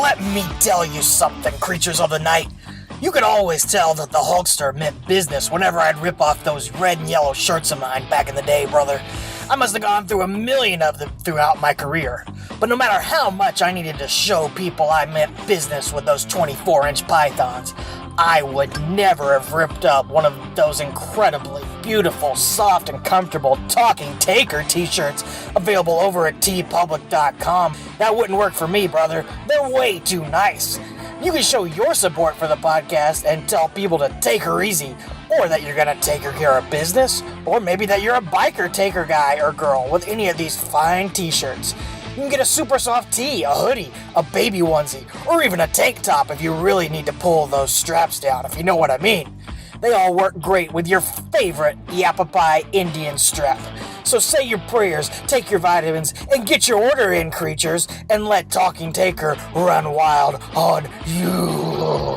Let me tell you something, creatures of the night. You could always tell that the Hulkster meant business whenever I'd rip off those red and yellow shirts of mine back in the day, brother. I must have gone through 1,000,000 of them throughout my career. But no matter how much I needed to show people I meant business with those 24-inch pythons, I would never have ripped up one of those incredibly beautiful, soft, and comfortable Talking Taker t-shirts available over at tpublic.com. That wouldn't work for me, brother. They're way too nice. You can show your support for the podcast and tell people to take her easy, or that you're going to take her care of business, or maybe that you're a biker taker guy or girl with any of these fine t-shirts. You can get a super soft tee, a hoodie, a baby onesie, or even a tank top if you really need to pull those straps down, if you know what I mean. They all work great with your favorite Yapapai Indian strap. So say your prayers, take your vitamins, and get your order in, creatures, and let Talking Taker run wild on you.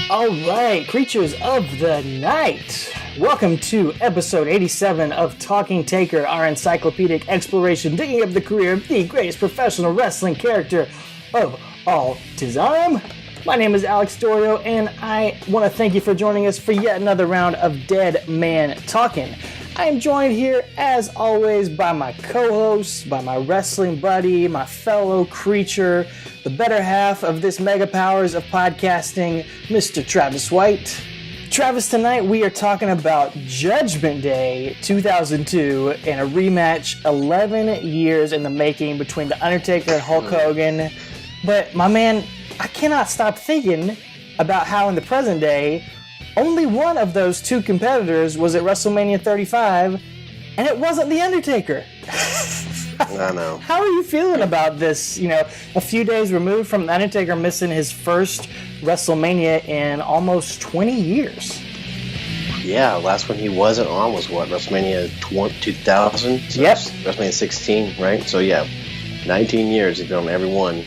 All right, creatures of the night, welcome to episode 87 of Talking Taker, our encyclopedic exploration digging up the career of the greatest professional wrestling character of all time. My name is Alex Dorio, and I want to thank you for joining us for yet another round of Dead Man Talking. I am joined here, as always, by my co-host, by my wrestling buddy, my fellow creature, the better half of this mega powers of podcasting, Mr. Travis White. Travis, tonight we are talking about Judgment Day 2002 and a rematch 11 years in the making between The Undertaker and Hulk Hogan. But, my man, I cannot stop thinking about how in the present day, only one of those two competitors was at WrestleMania 35, and it wasn't The Undertaker. I know. How are you feeling about this, a few days removed from The Undertaker missing his first WrestleMania in almost 20 years? Yeah, last one he wasn't on was what, WrestleMania 2000? So yep. WrestleMania 16, right? So yeah, 19 years he's been on every one.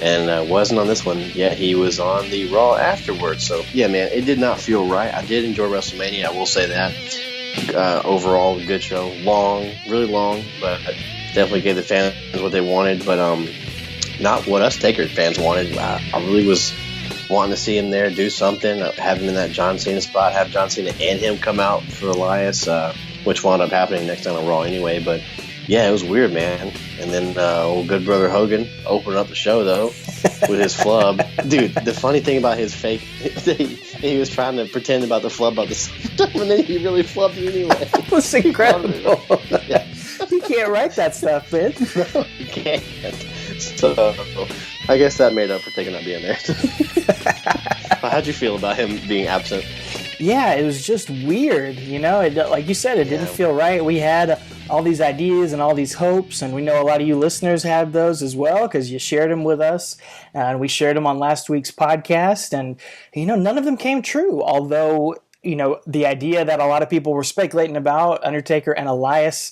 And wasn't on this one, yet he was on the Raw afterwards. So, yeah, man, it did not feel right. I did enjoy WrestleMania, I will say that. Overall, good show. Long, really long, but definitely gave the fans what they wanted, but not what us Taker fans wanted. I really was wanting to see him there do something, have him in that John Cena spot, have John Cena and him come out for Elias, which wound up happening next time on Raw anyway, but yeah, it was weird, man. And then old good brother Hogan opened up the show, though, with his flub. Dude, the funny thing about his fake, he was trying to pretend about the flub about the stuff, and then he really flubbed it anyway. It was incredible. Yeah. You can't write that stuff, man. No, you can't. So, I guess that made up for taking not being there. How'd you feel about him being absent? Yeah, it was just weird, like you said, it didn't feel right. We had all these ideas and all these hopes, and we know a lot of you listeners have those as well because you shared them with us, and we shared them on last week's podcast, and none of them came true, although the idea that a lot of people were speculating about, Undertaker and Elias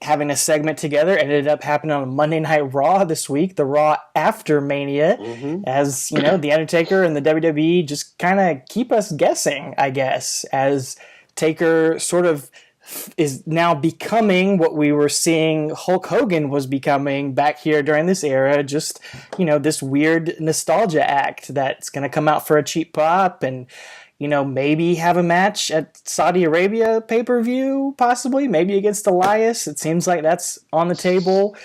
having a segment together, ended up happening on Monday Night Raw this week, the Raw after Mania, as the Undertaker and the WWE just kind of keep us guessing, I guess, as Taker sort of is now becoming what we were seeing Hulk Hogan was becoming back here during this era, just, this weird nostalgia act that's going to come out for a cheap pop and, maybe have a match at Saudi Arabia pay-per-view, possibly, maybe against Elias. It seems like that's on the table.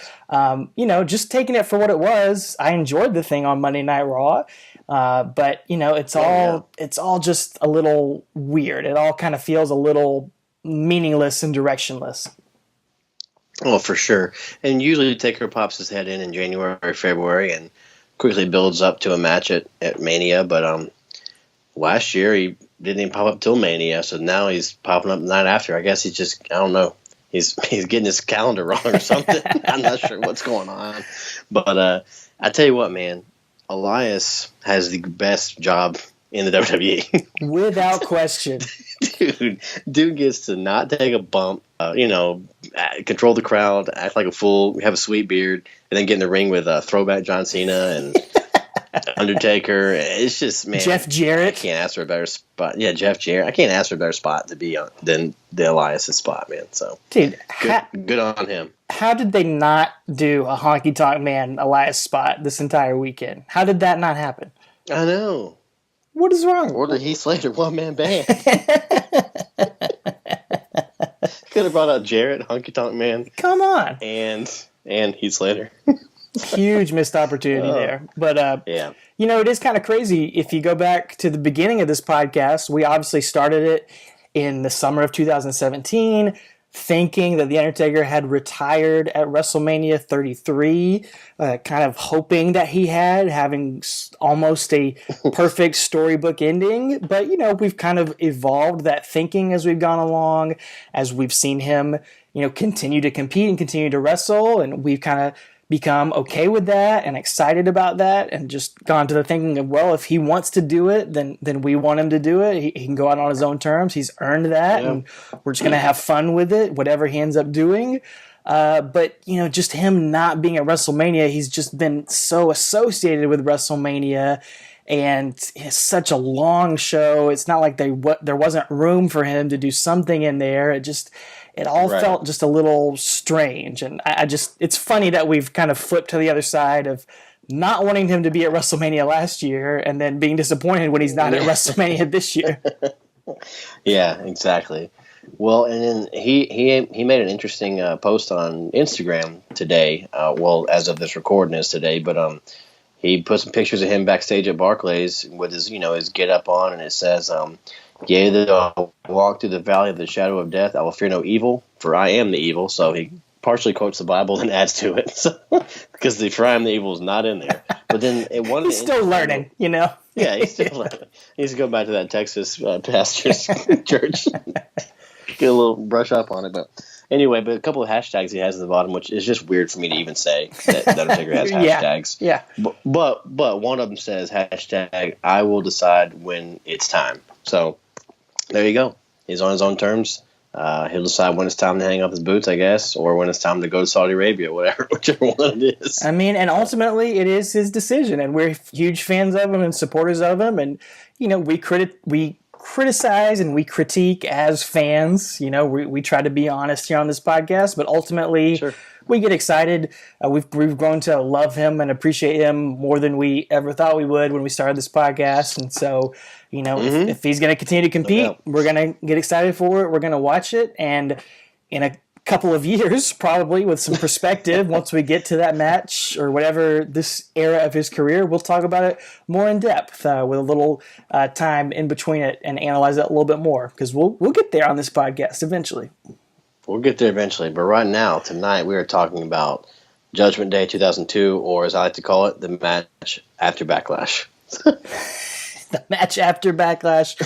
Just taking it for what it was. I enjoyed the thing on Monday Night Raw. But, it's all just a little weird. It all kind of feels a little meaningless and directionless. Oh, for sure. And usually Taker pops his head in January or February and quickly builds up to a match at Mania. But last year he didn't even pop up till Mania, so now he's popping up the night after. I guess he's just, I don't know, he's getting his calendar wrong or something. I'm not sure what's going on. But I tell you what, man, Elias has the best job in the WWE. Without question. Dude gets to not take a bump, control the crowd, act like a fool, have a sweet beard, and then get in the ring with throwback John Cena and Undertaker. It's just, man. Jeff Jarrett. I can't ask for a better spot. Yeah, Jeff Jarrett. I can't ask for a better spot to be on than the Elias' spot, man. So, dude, good on him. How did they not do a Honky Tonk Man Elias spot this entire weekend? How did that not happen? I know. What is wrong? Or the Heath Slater one-man band. Could have brought out Jarrett, Honky Tonk Man. Come on. And Heath Slater. Huge missed opportunity there. But, yeah. You know, it is kind of crazy. If you go back to the beginning of this podcast, we obviously started it in the summer of 2017, thinking that The Undertaker had retired at WrestleMania 33, kind of hoping that he had, having almost a perfect storybook ending. But, you know, we've kind of evolved that thinking as we've gone along, as we've seen him, you know, continue to compete and continue to wrestle. And we've kind of become okay with that and excited about that, and just gone to the thinking of, well, if he wants to do it, then we want him to do it. He can go out on his own terms. He's earned that, and we're just going to have fun with it, whatever he ends up doing. But, you know, just him not being at WrestleMania, he's just been so associated with WrestleMania, and it's such a long show. It's not like there wasn't room for him to do something in there. It all felt just a little strange. And it's funny that we've kind of flipped to the other side of not wanting him to be at WrestleMania last year and then being disappointed when he's not at WrestleMania this year. Yeah, exactly. Well, and then he made an interesting post on Instagram today. Well, as of this recording is today, but he put some pictures of him backstage at Barclays with his get up on, and it says, "Yea, though I walk through the valley of the shadow of death, I will fear no evil, for I am the evil." So he partially quotes the Bible and adds to it, because the "for I am the evil" is not in there. But then he's still learning, you know. Yeah, he's still learning. He needs to go back to that Texas pastor's church, get a little brush up on it. But anyway, but a couple of hashtags he has at the bottom, which is just weird for me to even say that Undertaker has hashtags. Yeah. But one of them says hashtag "I will decide when it's time." So there you go. He's on his own terms. He'll decide when it's time to hang up his boots, I guess, or when it's time to go to Saudi Arabia, whichever one it is. I mean, and ultimately it is his decision, and we're huge fans of him and supporters of him, and, you know, we criticize and we critique as fans. You know, we try to be honest here on this podcast, but ultimately we get excited. We've grown to love him and appreciate him more than we ever thought we would when we started this podcast. And so, you know, if he's going to continue to compete, we're going to get excited for it. We're going to watch it. And in a couple of years, probably with some perspective, once we get to that match or whatever this era of his career, we'll talk about it more in depth with a little time in between it and analyze it a little bit more, because we'll get there on this podcast eventually. We'll get there eventually. But right now, tonight, we are talking about Judgment Day 2002, or as I like to call it, the match after Backlash. The match after Backlash,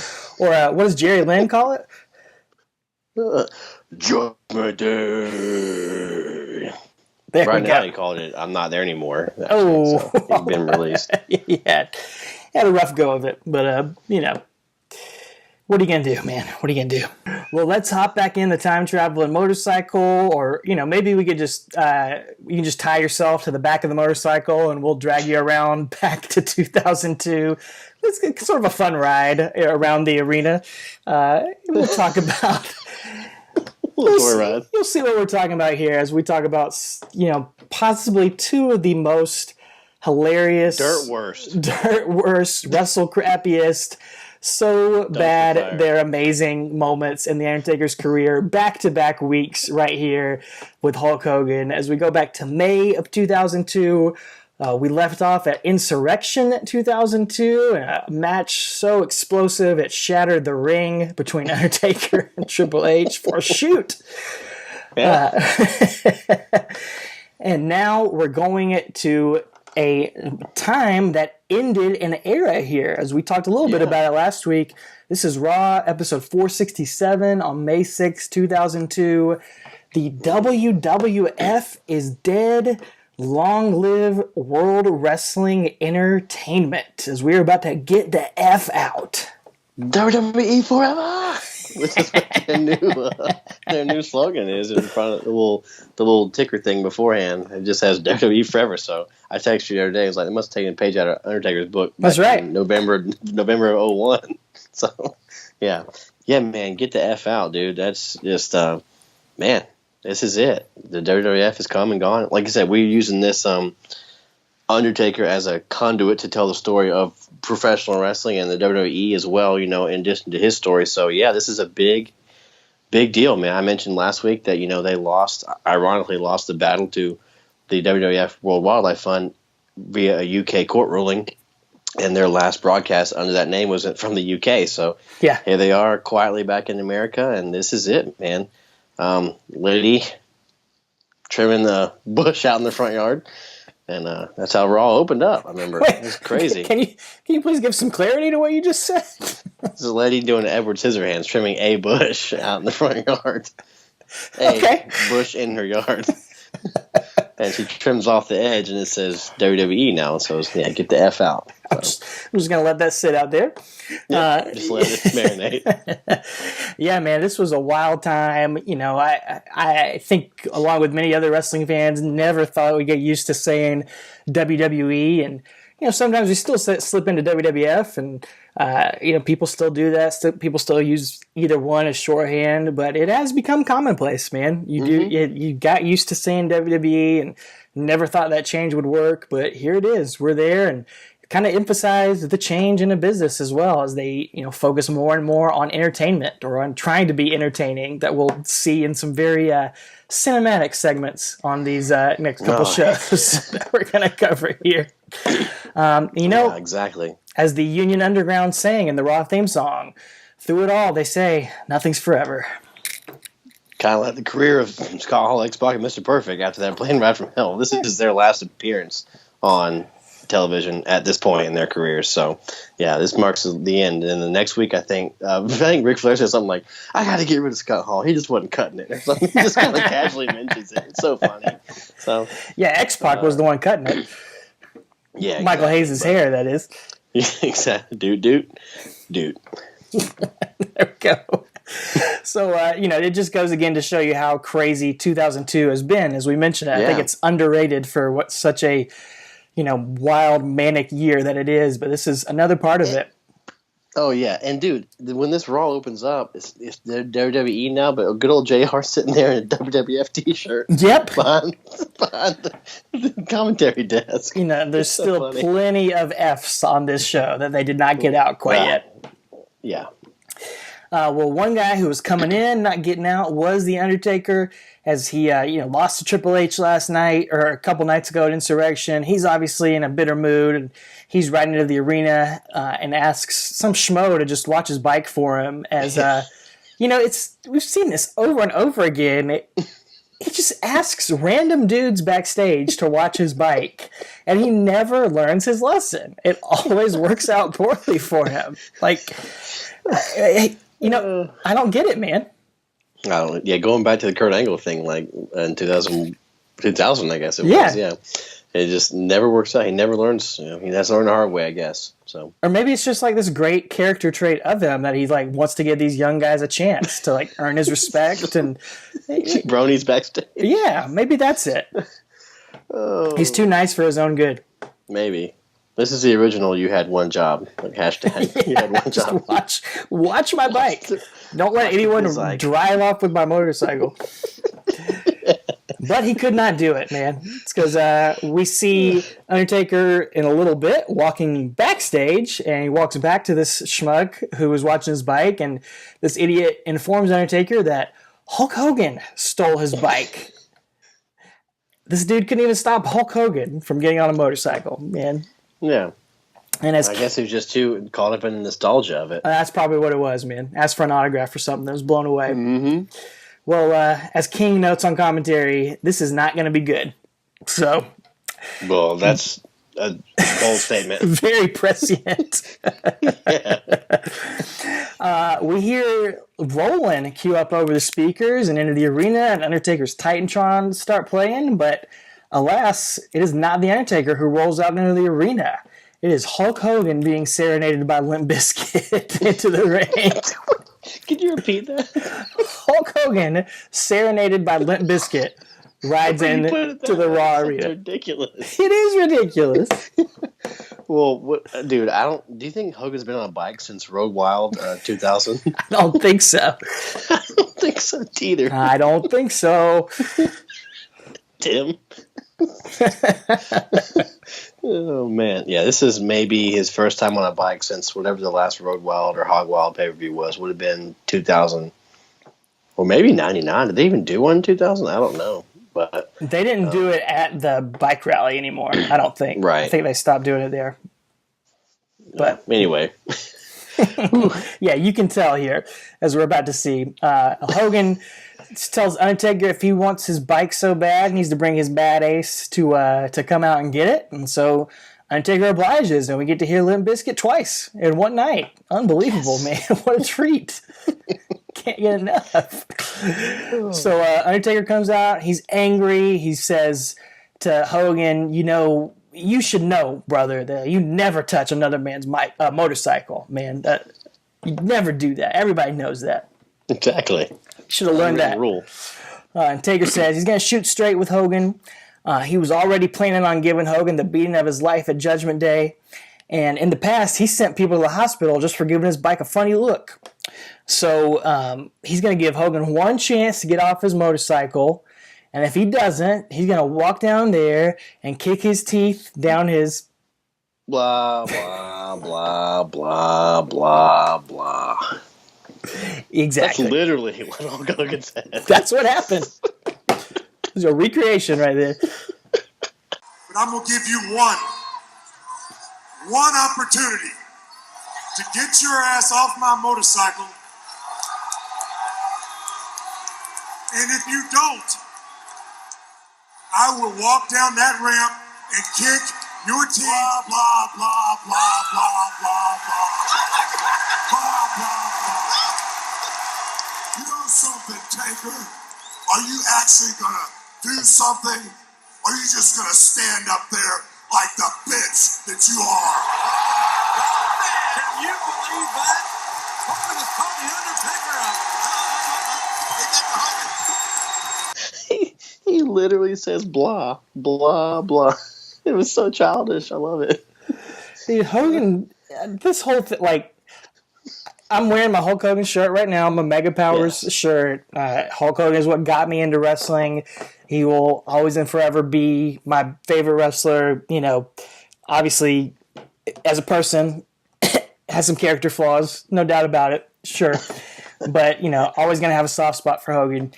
or what does Jerry Lynn call it? Judgment Day. There right we now, go. he called it "I'm Not There Anymore." Actually, oh, so he's been released. Yeah, had a rough go of it, but you know, what are you gonna do, man? What are you gonna do? Well, let's hop back in the time traveling motorcycle, or you know, maybe we could just you can just tie yourself to the back of the motorcycle, and we'll drag you around back to 2002. It's sort of a fun ride around the arena. We'll talk about. You'll see what we're talking about here as we talk about, you know, possibly two of the most hilarious, dirt worst, wrestle crappiest, so bad they're amazing moments in the Undertaker's career, back-to-back weeks right here with Hulk Hogan. As we go back to May of 2002, we left off at Insurrection 2002, a match so explosive it shattered the ring between Undertaker and Triple H for a shoot. Yeah. And now we're going to a time that ended an era here, as we talked a little bit about it last week. This is Raw, episode 467 on May 6, 2002. The WWF is dead. Long live World Wrestling Entertainment, as we're about to get the F out. WWE forever! which is what their new slogan is in front of the little ticker thing beforehand. It just says WWE Forever. So I texted you the other day. It was like, they must have taken a page out of Undertaker's book. That's right. November of 01. So, yeah. Yeah, man, get the F out, dude. That's just, man, this is it. The WWF is come and gone. Like I said, we're using this Undertaker as a conduit to tell the story of professional wrestling and the WWE as well, in addition to his story. So, yeah, this is a big deal, man. I mentioned last week that, they ironically lost the battle to the WWF World Wildlife Fund via a UK court ruling. And their last broadcast under that name was from the UK. So yeah, here they are quietly back in America, and this is it, man. Lady trimming the bush out in the front yard, and that's how Raw opened up. I remember. It was crazy. Can you please give some clarity to what you just said? This is a lady doing Edward Scissorhands, trimming a bush out in the front yard. Bush in her yard. And she trims off the edge, and it says WWE now. So, get the F out. So. I'm just going to let that sit out there. Yeah, just let it marinate. Yeah, man, this was a wild time. I think, along with many other wrestling fans, never thought we'd get used to saying WWE. And, sometimes we still slip into WWF, and, people still do that. People still use either one as shorthand, but it has become commonplace, man. You got used to saying WWE and never thought that change would work, but here it is. We're there, and kind of emphasize the change in the business as well, as they focus more and more on entertainment, or on trying to be entertaining, that we'll see in some very cinematic segments on these next couple shows that we're going to cover here. Yeah, exactly. As the Union Underground sang in the Raw theme song, through it all, they say, nothing's forever. Kind of like the career of Scott Hall, X-Pac, and Mr. Perfect after that plane ride from hell. This is their last appearance on television at this point in their careers. So, yeah, this marks the end. And the next week, I think Ric Flair said something like, I got to get rid of Scott Hall. He just wasn't cutting it. Or something. He just kind of casually mentions it. It's so funny. So, yeah, X-Pac was the one cutting it. Yeah, Michael Hayes' hair, that is. Yeah, exactly. Dude. There we go. So, it just goes again to show you how crazy 2002 has been. As we mentioned, I think it's underrated for what's such a, wild, manic year that it is. But this is another part of it. Oh, yeah. And, dude, when this Raw opens up, it's WWE now, but good old JR sitting there in a WWF T-shirt. Yep. Behind the commentary desk. There's still plenty of Fs on this show that they did not get out quite yet. Yeah. Well, one guy who was coming in, not getting out, was The Undertaker, as he, lost to Triple H last night, or a couple nights ago at Insurrection. He's obviously in a bitter mood, and he's riding into the arena and asks some schmo to just watch his bike for him. As, we've seen this over and over again. He just asks random dudes backstage to watch his bike, and he never learns his lesson. It always works out poorly for him. I don't get it, man. Going back to the Kurt Angle thing, like in 2000, I guess it was. Yeah, it just never works out. He never learns. He has to learn the hard way, I guess. So, or maybe it's just like this great character trait of him that he wants to give these young guys a chance to earn his respect and bronies backstage. Yeah, maybe that's it. Oh. He's too nice for his own good. Maybe. This is the original "you had one job" hashtag. You had one job. Watch my bike. Don't let anyone drive off with my motorcycle. But he could not do it, man. It's because we see Undertaker in a little bit walking backstage, and he walks back to this schmuck who was watching his bike, and this idiot informs Undertaker that Hulk Hogan stole his bike. This dude couldn't even stop Hulk Hogan from getting on a motorcycle, man. Yeah. And I guess he was just too caught up in the nostalgia of it. That's probably what it was, man. Asked for an autograph or something that was blown away. Mm-hmm. Well, as King notes on commentary, this is not going to be good. So. Well, that's a bold statement. Very prescient. We hear Roland queue up over the speakers and into the arena, and Undertaker's Titantron start playing, but alas, it is not the Undertaker who rolls out into the arena. It is Hulk Hogan being serenaded by Limp Bizkit into the ring. Could you repeat that? Hulk Hogan, serenaded by Limp Bizkit, rides in to the Raw Arena. Ridiculous. It is ridiculous. Well, dude, do you think Hogan's been on a bike since Road Wild 2000? I don't think so. I don't think so either. I don't think so. Tim. Oh man, yeah, this is maybe his first time on a bike since whatever the last Road Wild or Hog Wild pay-per-view was. Would have been 2000 or maybe 99. Did they even do one in 2000? I don't know, but they didn't do it at the bike rally anymore. I don't think. Right. I think they stopped doing it there. But anyway, yeah, you can tell here as we're about to see. Hogan tells Undertaker if he wants his bike so bad, he needs to bring his bad ace to come out and get it. And so Undertaker obliges, and we get to hear Limp Bizkit twice in one night. Unbelievable, yes. Man. What a treat. Can't get enough. So Undertaker comes out. He's angry. He says to Hogan, you should know, brother, that you never touch another man's motorcycle, man. You never do that. Everybody knows that. Exactly. Should have learned that. Rule. And Taker says he's going to shoot straight with Hogan. He was already planning on giving Hogan the beating of his life at Judgment Day. And in the past, he sent people to the hospital just for giving his bike a funny look. So he's going to give Hogan one chance to get off his motorcycle. And if he doesn't, he's going to walk down there and kick his teeth down his... Blah, blah, blah, blah, blah, blah. Exactly. That's literally what Hulk Hogan said. That's what happened. There's a recreation right there. But I'm going to give you one opportunity to get your ass off my motorcycle. And if you don't, I will walk down that ramp and kick your teeth. Blah, blah, blah, blah, blah, blah, blah. Blah, blah, blah. You know something, Taker? Are you actually going to do something? Or are you just going to stand up there like the bitch that you are? Can you believe that? Hogan is calling the Undertaker out. He literally says blah, blah, blah. It was so childish. I love it. Dude, Hogan, this whole thing, I'm wearing my Hulk Hogan shirt right now. My Mega Powers shirt. Hulk Hogan is what got me into wrestling. He will always and forever be my favorite wrestler. Obviously, as a person, has some character flaws, no doubt about it. Sure. But, always going to have a soft spot for Hogan.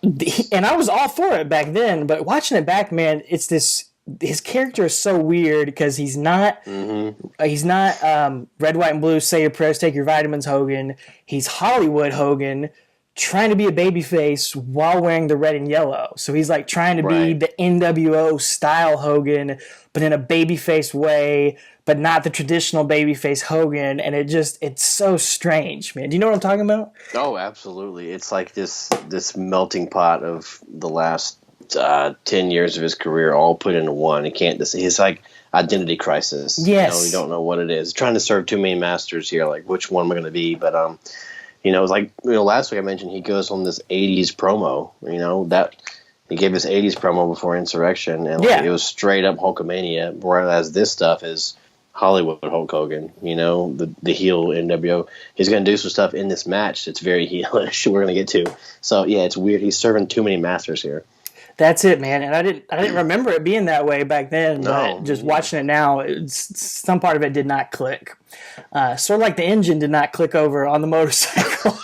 And I was all for it back then, but watching it back, man, it's this... His character is so weird because he's not red, white, and blue, say your prayers, take your vitamins Hogan. He's Hollywood Hogan trying to be a babyface while wearing the red and yellow. So he's like trying to be the NWO style Hogan, but in a babyface way, but not the traditional babyface Hogan. And it's so strange, man. Do you know what I'm talking about? Oh, absolutely. It's like this melting pot of the last 10 years of his career all put into one. He's like identity crisis. Yes. You don't know what it is. Trying to serve too many masters here. Like, which one am I going to be? But, it was like, last week I mentioned he goes on this 80s promo, that he gave his 80s promo before Insurrection. And it was straight up Hulkamania. Whereas this stuff is Hollywood Hulk Hogan, the heel NWO. He's going to do some stuff in this match that's very heelish. We're going to get to. So, yeah, it's weird. He's serving too many masters here. That's it, man. And I didn't remember it being that way back then. But just watching it now, some part of it did not click. Sort of like the engine did not click over on the motorcycle.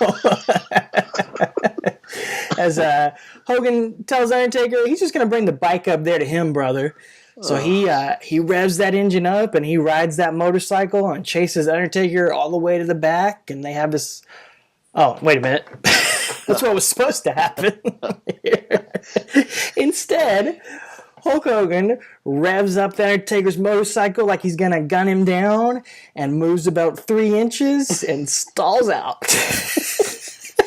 As Hogan tells Undertaker, he's just going to bring the bike up there to him, brother. So he revs that engine up and he rides that motorcycle and chases Undertaker all the way to the back. And they have this... Oh, wait a minute. That's what was supposed to happen. Instead, Hulk Hogan revs up the Undertaker's motorcycle like he's going to gun him down and moves about 3 inches and stalls out. Just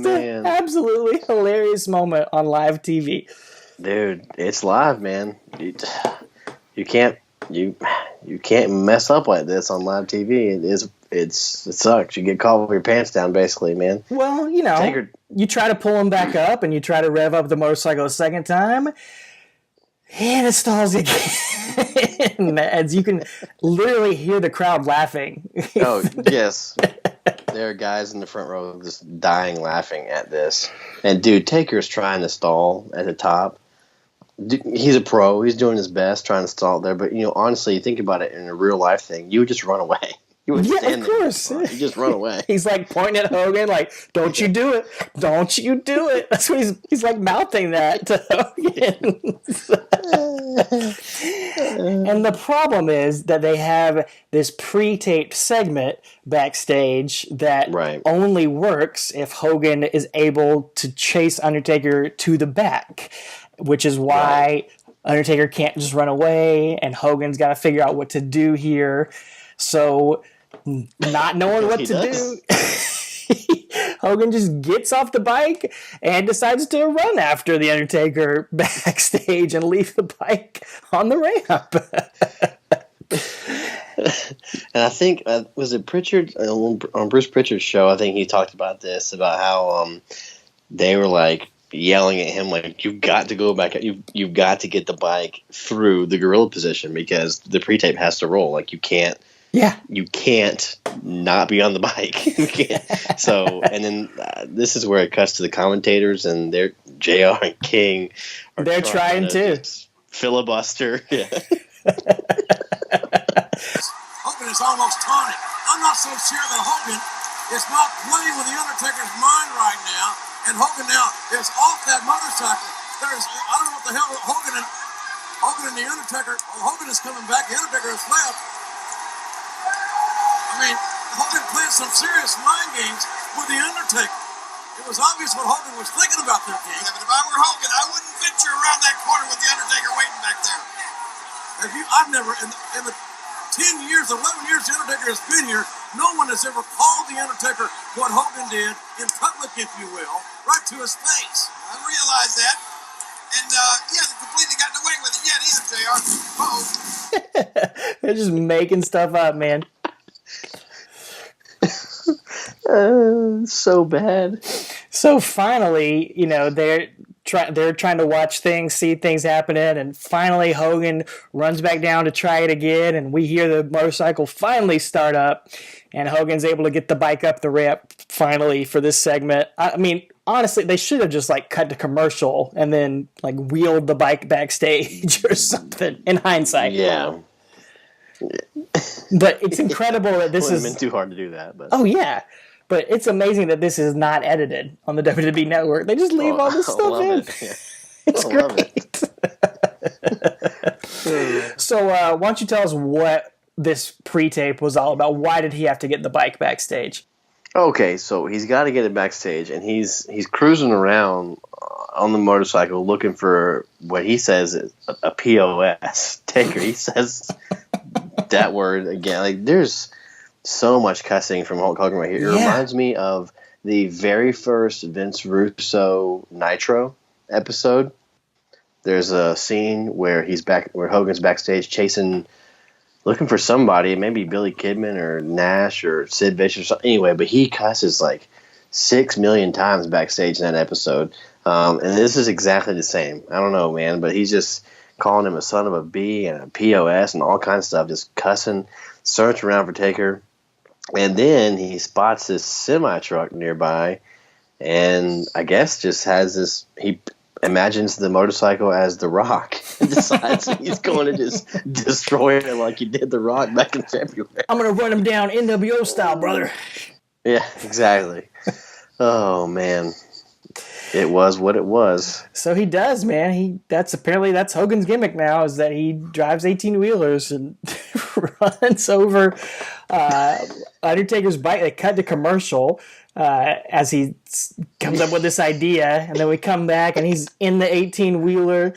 an absolutely hilarious moment on live TV. Dude, it's live, man. You can't mess up like this on live TV. it sucks. You get caught with your pants down, basically, man. Well, you know, Taker, you try to pull him back up and you try to rev up the motorcycle a second time, and it stalls again. As you can literally hear the crowd laughing. oh yes, there are guys in the front row just dying laughing at this. And dude, Taker's trying to stall at the top. He's a pro. He's doing his best trying to stall there. But you know, honestly, think about it in a real life thing. You would just run away. You would stand of course. there. You just run away. He's like pointing at Hogan, like, "Don't you do it! Don't you do it!" That's what he's like mouthing that to Hogan. And the problem is that they have this pre-taped segment backstage that only works if Hogan is able to chase Undertaker to the back, which is why Undertaker can't just run away, and Hogan's got to figure out what to do here. So, not knowing what to do, Hogan just gets off the bike and decides to run after the Undertaker backstage and leave the bike on the ramp. And I think, was it Pritchard, on Bruce Pritchard's show, I think he talked about this, about how they were like yelling at him, like, you've got to go back, you've got to get the bike through the gorilla position because the pre-tape has to roll. Like, you can't not be on the bike. You can't. So, and then this is where it cuts to the commentators, and they're JR and King. They're trying to filibuster. Yeah. Hogan is almost taunting. I'm not so sure that Hogan is not playing with the Undertaker's mind right now. And Hogan now is off that motorcycle. I don't know what the hell Hogan and the Undertaker. Hogan is coming back. The Undertaker has left. I mean, Hogan played some serious mind games with the Undertaker. It was obvious what Hogan was thinking about there, King. Yeah, but if I were Hogan, I wouldn't venture around that corner with the Undertaker waiting back there. I've never, in the 10 years, 11 years the Undertaker has been here, no one has ever called the Undertaker what Hogan did, in public, if you will, right to his face. I realize that. And he hasn't completely gotten away with it yet either, JR. They're just making stuff up, man. So bad. So finally, you know, they're trying to watch things, see things happening, and finally Hogan runs back down to try it again, and we hear the motorcycle finally start up, and Hogan's able to get the bike up the ramp finally for this segment. I mean, honestly, they should have just like cut to commercial and then like wheeled the bike backstage or something in hindsight. Yeah. But it's incredible that this Wouldn't have been too hard to do that. But. Oh, yeah. But it's amazing that this is not edited on the WWE Network. They just leave all this stuff in. Yeah. It's great. So why don't you tell us what this pre-tape was all about? Why did he have to get the bike backstage? Okay, so he's got to get it backstage, and he's cruising around on the motorcycle looking for what he says is a POS. Taker, he says that word again. Like, there's so much cussing from Hulk Hogan right here. It reminds me of the very first Vince Russo Nitro episode. There's a scene where Hogan's backstage looking for somebody, maybe Billy Kidman or Nash or Sid Vicious or something. Anyway, but he cusses like 6 million times backstage in that episode. And this is exactly the same. I don't know, man, but he's just calling him a son of a B and a POS and all kinds of stuff, just cussing, searching around for Taker. And then he spots this semi-truck nearby and I guess just has this, he imagines the motorcycle as The Rock and decides he's going to just destroy it like he did The Rock back in February. I'm going to run him down NWO style, brother. Yeah, exactly. Oh, man. It was what it was. So he does, man. That's Hogan's gimmick now, is that he drives 18-wheelers and runs over Undertaker's bike. They cut to commercial as he comes up with this idea, and then we come back and he's in the 18-wheeler,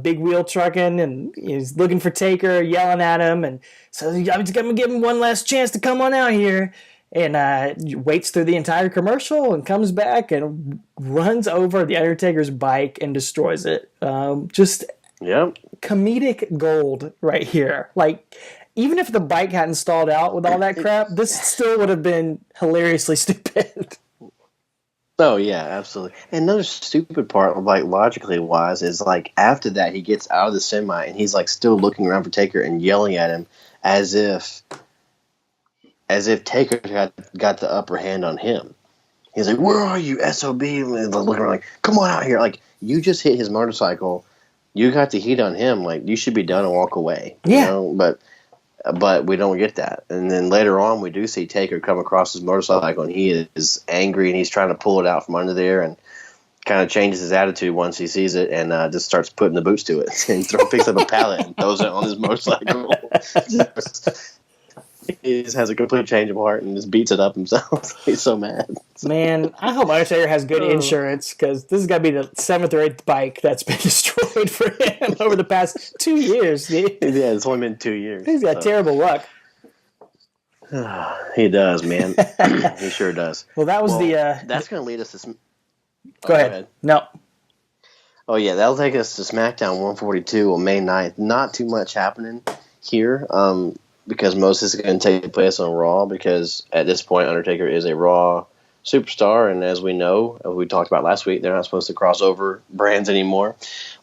big wheel trucking, and he's looking for Taker, yelling at him, and so I'm going to give him one last chance to come on out here. And waits through the entire commercial and comes back and runs over the Undertaker's bike and destroys it. Just comedic gold right here. Like, even if the bike hadn't stalled out with all that crap, this still would have been hilariously stupid. Oh yeah, absolutely. And another stupid part, like logically wise, is like after that he gets out of the semi and he's like still looking around for Taker and yelling at him as if Taker got the upper hand on him. He's like, "Where are you, SOB?" And looking around like, "Come on out here!" Like you just hit his motorcycle, you got the heat on him. Like you should be done and walk away. You know? But we don't get that. And then later on, we do see Taker come across his motorcycle, and he is angry, and he's trying to pull it out from under there, and kind of changes his attitude once he sees it, and just starts putting the boots to it, and picks up a pallet and throws it on his motorcycle. He just has a complete change of heart and just beats it up himself. He's so mad. Man, I hope Undertaker has good insurance, because this has got to be the 7th or 8th bike that's been destroyed for him over the past 2 years. Dude. Yeah, it's only been 2 years. He's got terrible luck. He does, man. He sure does. Well, that was that's going to lead us to... Go ahead. No. Oh, yeah, that'll take us to SmackDown 142 on May 9th. Not too much happening here. Because most is going to take place on Raw, because at this point Undertaker is a Raw superstar, and as we know, we talked about last week, they're not supposed to cross over brands anymore.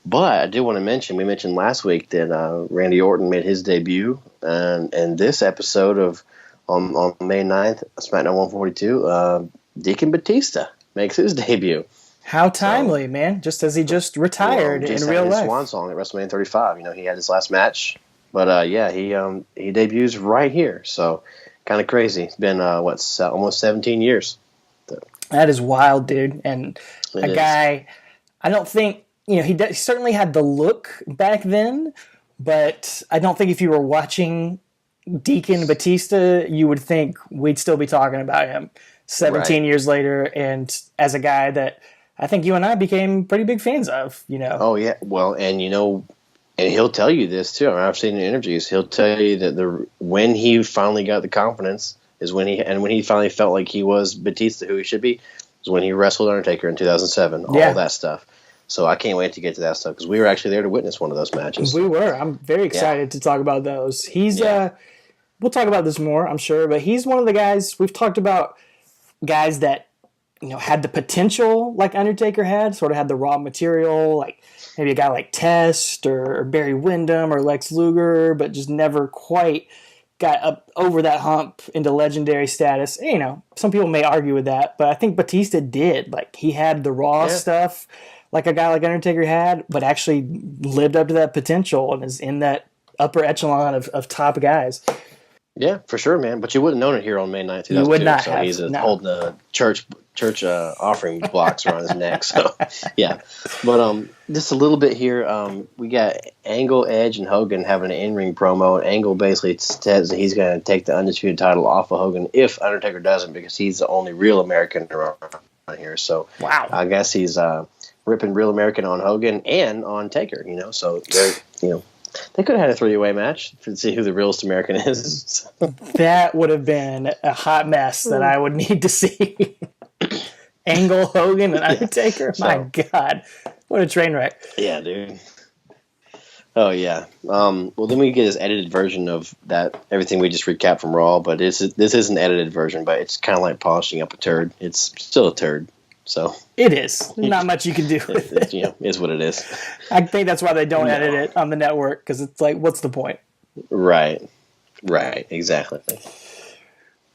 But I do want to mention, we mentioned last week that Randy Orton made his debut, and this episode of on May 9th, SmackDown 142, Deacon Batista makes his debut. How timely, man! Just as he just retired in real life. Swan song at WrestleMania 35. You know, he had his last match. But yeah, he debuts right here, so kind of crazy. It's been almost 17 years. So. That is wild, dude. And guy, I don't think he certainly had the look back then, but I don't think if you were watching Deacon Batista, you would think we'd still be talking about him 17 years later, and as a guy that I think you and I became pretty big fans of. Oh yeah, well, and and he'll tell you this too. I've seen in interviews. He'll tell you that when he finally got the confidence is when he finally felt like he was Batista, who he should be, is when he wrestled Undertaker in 2007. All that stuff. So I can't wait to get to that stuff, because we were actually there to witness one of those matches. We were. I'm very excited to talk about those. He's we'll talk about this more, I'm sure, but he's one of the guys we've talked about. Guys that had the potential like Undertaker had, sort of had the raw material, like maybe a guy like Test or Barry Windham or Lex Luger, but just never quite got up over that hump into legendary status. Some people may argue with that, but I think Batista did. Like, he had the raw stuff like a guy like Undertaker had, but actually lived up to that potential and is in that upper echelon of top guys. Yeah, for sure, man. But you wouldn't known it here on May 9th, 2002. You would not so have. He's holding the church offering blocks around his neck. So, yeah. But just a little bit here. We got Angle, Edge, and Hogan having an in-ring promo. And Angle basically says that he's going to take the Undisputed title off of Hogan if Undertaker doesn't, because he's the only real American around here. So, wow. I guess he's ripping real American on Hogan and on Taker. So they're they could have had a 3-way match to see who the realest American is. That would have been a hot mess that I would need to see. Angle, Hogan, and Undertaker. My God, what a train wreck! Yeah, dude. Oh yeah. Well, then we get this edited version of that. Everything we just recapped from Raw, but this is an edited version, but it's kind of like polishing up a turd. It's still a turd. So it is. Not much you can do with it. Is what it is. I think that's why they don't edit it on the network, because it's like, what's the point? Right. Exactly.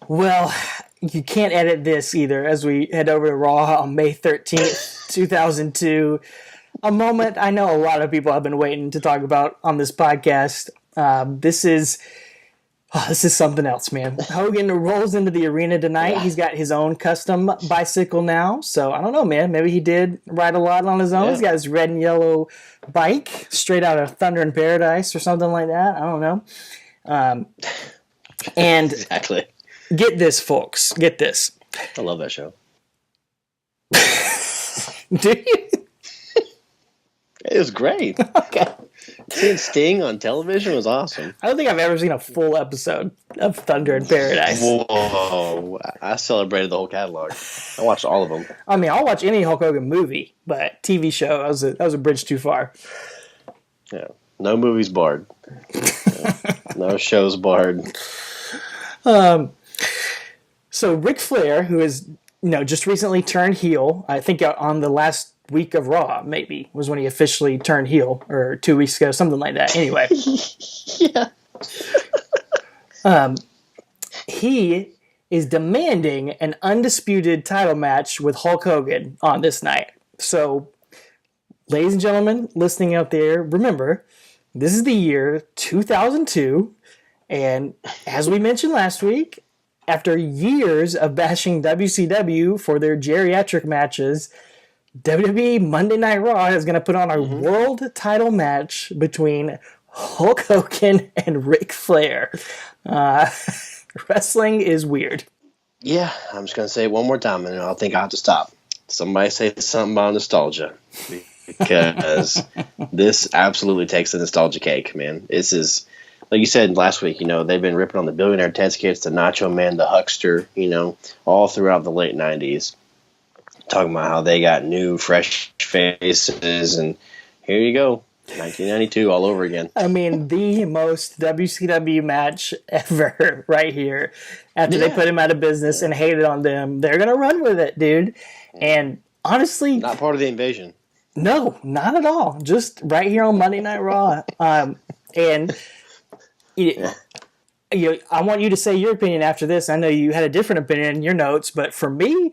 Well, you can't edit this either, as we head over to Raw on May 13th, 2002. A moment I know a lot of people have been waiting to talk about on this podcast. This is something else, man. Hogan rolls into the arena tonight. He's got his own custom bicycle now. So I don't know, man. Maybe he did ride a lot on his own. He's got his red and yellow bike straight out of Thunder in Paradise or something like that. I don't know. And exactly. Get this, folks. Get this. I love that show. Do you? It was great. Okay. Seeing Sting on television was awesome. I don't think I've ever seen a full episode of Thunder in Paradise. Whoa. I celebrated the whole catalog. I watched all of them. I mean, I'll watch any Hulk Hogan movie, but TV show, that was a bridge too far. Yeah. No movies barred. Yeah. No show's barred. So Ric Flair, who is just recently turned heel, I think on the last week of Raw, maybe was when he officially turned heel, or 2 weeks ago, something like that. Anyway, Yeah. He is demanding an undisputed title match with Hulk Hogan on this night. So, ladies and gentlemen listening out there, remember, this is the year 2002, and as we mentioned last week, after years of bashing WCW for their geriatric matches, WWE Monday Night Raw is going to put on a world title match between Hulk Hogan and Ric Flair. Wrestling is weird. Yeah, I'm just going to say it one more time, and I think I'll have to stop. Somebody say something about nostalgia, because this absolutely takes the nostalgia cake, man. This is, like you said last week, they've been ripping on the Billionaire Ted skits, the Nacho Man, the Huckster, all throughout the late 90s. Talking about how they got new, fresh faces, and here you go. 1992 all over again. I mean, the most WCW match ever right here. After they put him out of business and hated on them, they're going to run with it, dude. And honestly... Not part of the invasion. No, not at all. Just right here on Monday Night Raw. I want you to say your opinion after this. I know you had a different opinion in your notes, but for me...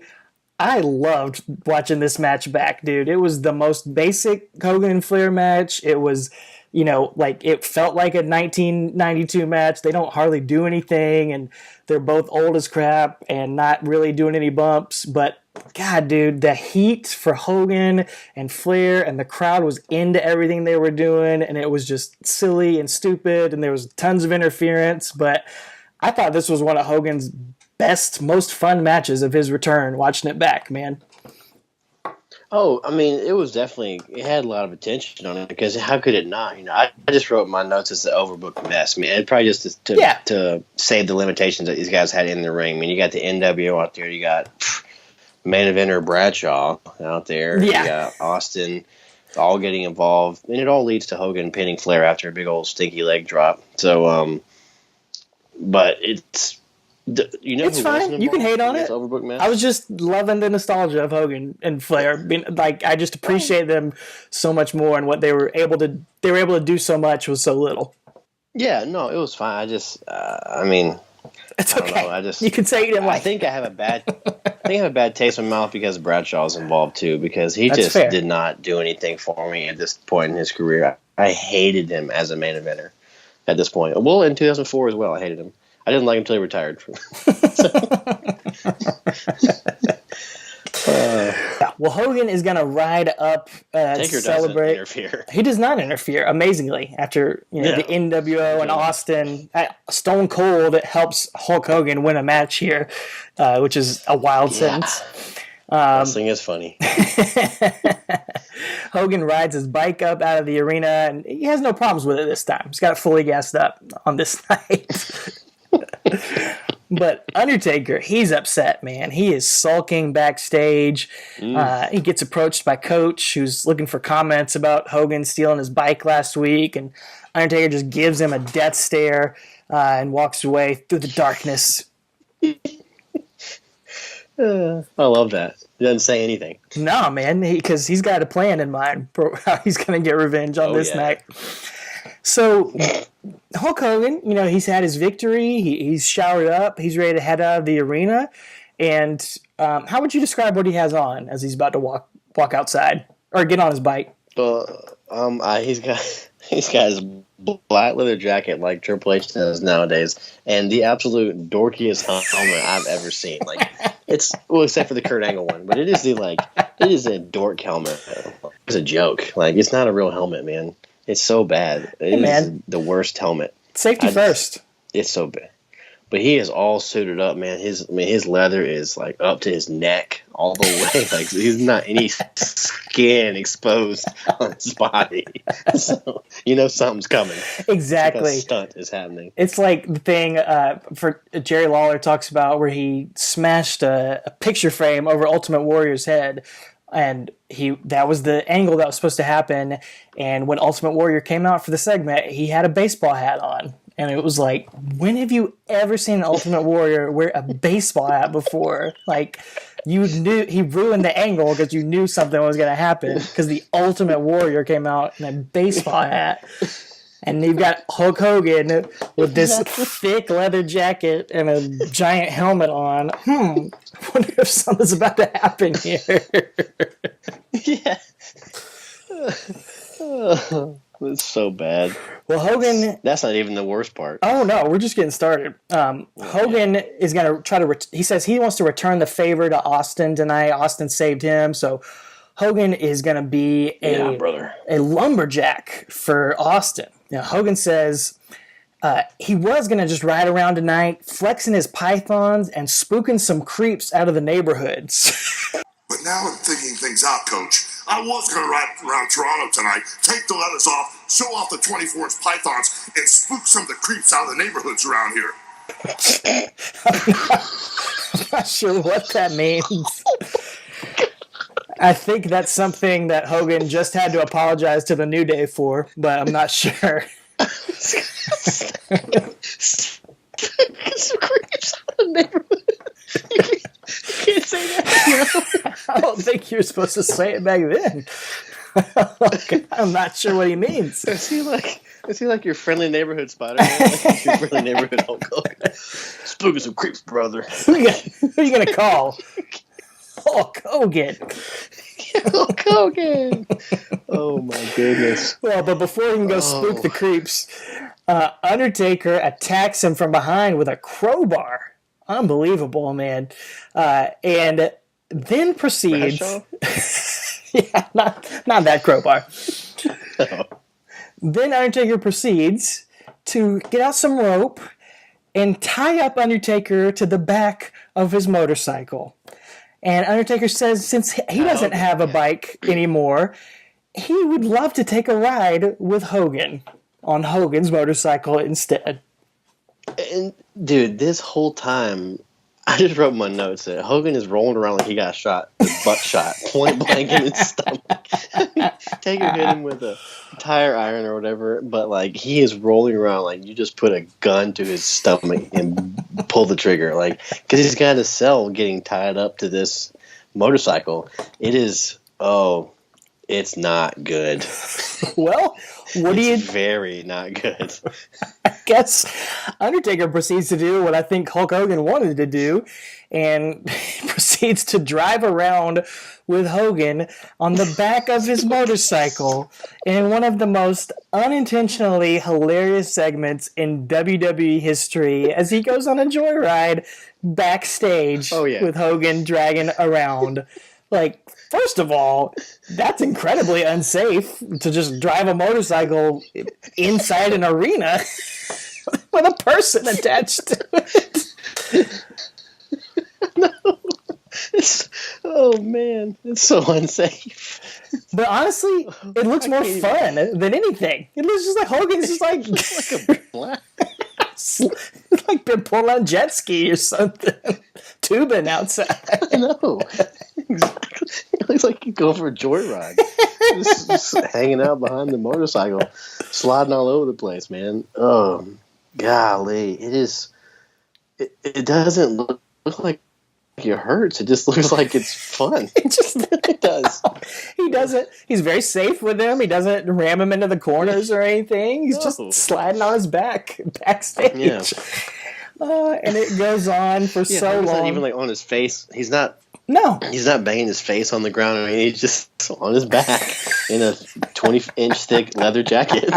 I loved watching this match back, dude. It was the most basic Hogan and Flair match. It was, it felt like a 1992 match. They don't hardly do anything, and they're both old as crap and not really doing any bumps. But, God, dude, the heat for Hogan and Flair, and the crowd was into everything they were doing, and it was just silly and stupid, and there was tons of interference. But I thought this was one of Hogan's best, most fun matches of his return, watching it back, man. Oh, I mean, it had a lot of attention on it, because how could it not? I just wrote my notes as the overbooked mess. I mean, and probably just to save the limitations that these guys had in the ring. I mean, you got the NWO out there, you got main eventer Bradshaw out there, you got Austin all getting involved, and it all leads to Hogan pinning Flair after a big old stinky leg drop. So, but it's... it's fine. You can hate on it. I was just loving the nostalgia of Hogan and Flair. I just appreciate them so much more, and what they were able to do so much with so little. Yeah, no, it was fine. It's okay. You can say you didn't like. I think I have a bad taste in my mouth because Bradshaw's involved too, because he did not do anything for me at this point in his career. I hated him as a main eventer at this point. Well, in 2004 as well, I hated him. I didn't like him until he retired. Well, Hogan is going to ride up to celebrate. Interfere. He does not interfere, amazingly, after the NWO and Austin. Stone Cold helps Hulk Hogan win a match here, which is a wild sentence. Wrestling is funny. Hogan rides his bike up out of the arena, and he has no problems with it this time. He's got it fully gassed up on this night. But Undertaker, he's upset, man. He is sulking backstage. He gets approached by Coach, who's looking for comments about Hogan stealing his bike last week, and Undertaker just gives him a death stare and walks away through the darkness. I love that. He doesn't say anything. No, man, because he's got a plan in mind for how he's going to get revenge on this night. So, Hulk Hogan, he's had his victory. He's showered up. He's ready to head out of the arena. And how would you describe what he has on as he's about to walk outside or get on his bike? He's got his black leather jacket like Triple H does nowadays, and the absolute dorkiest helmet I've ever seen. Except for the Kurt Angle one, but it is a dork helmet. It's a joke. It's not a real helmet, man. It's so bad. It is the worst helmet. Safety first. It's so bad. But he is all suited up, man. His leather is up to his neck all the way. He's not any skin exposed on his body. So something's coming. Exactly. A stunt is happening. It's like the thing for Jerry Lawler talks about where he smashed a picture frame over Ultimate Warrior's head. And that was the angle that was supposed to happen. And when Ultimate Warrior came out for the segment, he had a baseball hat on. And it was like, when have you ever seen an Ultimate Warrior wear a baseball hat before? Like, you knew he ruined the angle because you knew something was going to happen because the Ultimate Warrior came out in a baseball hat. And you've got Hulk Hogan with this thick leather jacket and a giant helmet on. I wonder if something's about to happen here. Yeah. That's so bad. Well, Hogan... That's not even the worst part. Oh, no, we're just getting started. Hogan is going to try to... he says he wants to return the favor to Austin tonight. Austin saved him, so Hogan is going to be a lumberjack for Austin. Now, Hogan says he was going to just ride around tonight, flexing his pythons and spooking some creeps out of the neighborhoods. But now I'm thinking things out, Coach. I was going to ride around Toronto tonight, take the leathers off, show off the 24-inch pythons, and spook some of the creeps out of the neighborhoods around here. I'm not sure what that means. I think that's something that Hogan just had to apologize to the New Day for, but I'm not sure. You can't say that. I don't think you were supposed to say it back then. I'm not sure what he means. Is he like your friendly neighborhood Spider-Man? Like your friendly neighborhood Hulk Hogan? Spooking some creeps, brother. Who are you going to call? Hulk Hogan. Hulk Hogan. Oh my goodness. Well, but before he can go spook the creeps, Undertaker attacks him from behind with a crowbar. Unbelievable, man. And then proceeds... yeah, not that crowbar. Oh. Then Undertaker proceeds to get out some rope and tie up Undertaker to the back of his motorcycle. And Undertaker says since he doesn't have a bike anymore, he would love to take a ride with Hogan on Hogan's motorcycle instead. And dude, this whole time, I just wrote in my notes that Hogan is rolling around like he got shot, butt shot, point blank in his stomach. Taker hit him with a tire iron or whatever, but like he is rolling around like you just put a gun to his stomach and pull the trigger, like because he's got a cell getting tied up to this motorcycle. It is it's not good. Well, it's very not good. I guess Undertaker proceeds to do what I think Hulk Hogan wanted to do and proceeds to drive around with Hogan on the back of his motorcycle in one of the most unintentionally hilarious segments in WWE history as he goes on a joyride backstage with Hogan dragging around. Like, first of all, that's incredibly unsafe to just drive a motorcycle inside an arena with a person attached to it. No. Man, it's so unsafe. But honestly, it looks more fun than anything. It looks just like Hogan's just like like a black. like been pulling on a jet ski or something, tubing outside. I know. Exactly. It looks like you go for a joyride. just hanging out behind the motorcycle, sliding all over the place, man. Oh, golly. It is. It doesn't look like it hurts. It just looks like it's fun. It does. He doesn't. He's very safe with him. He doesn't ram him into the corners or anything. He's just sliding on his backstage. Yeah. And it goes on for so long. He's not even like on his face. He's not. No. He's not banging his face on the ground. I mean, he's just on his back in a 20-inch thick leather jacket.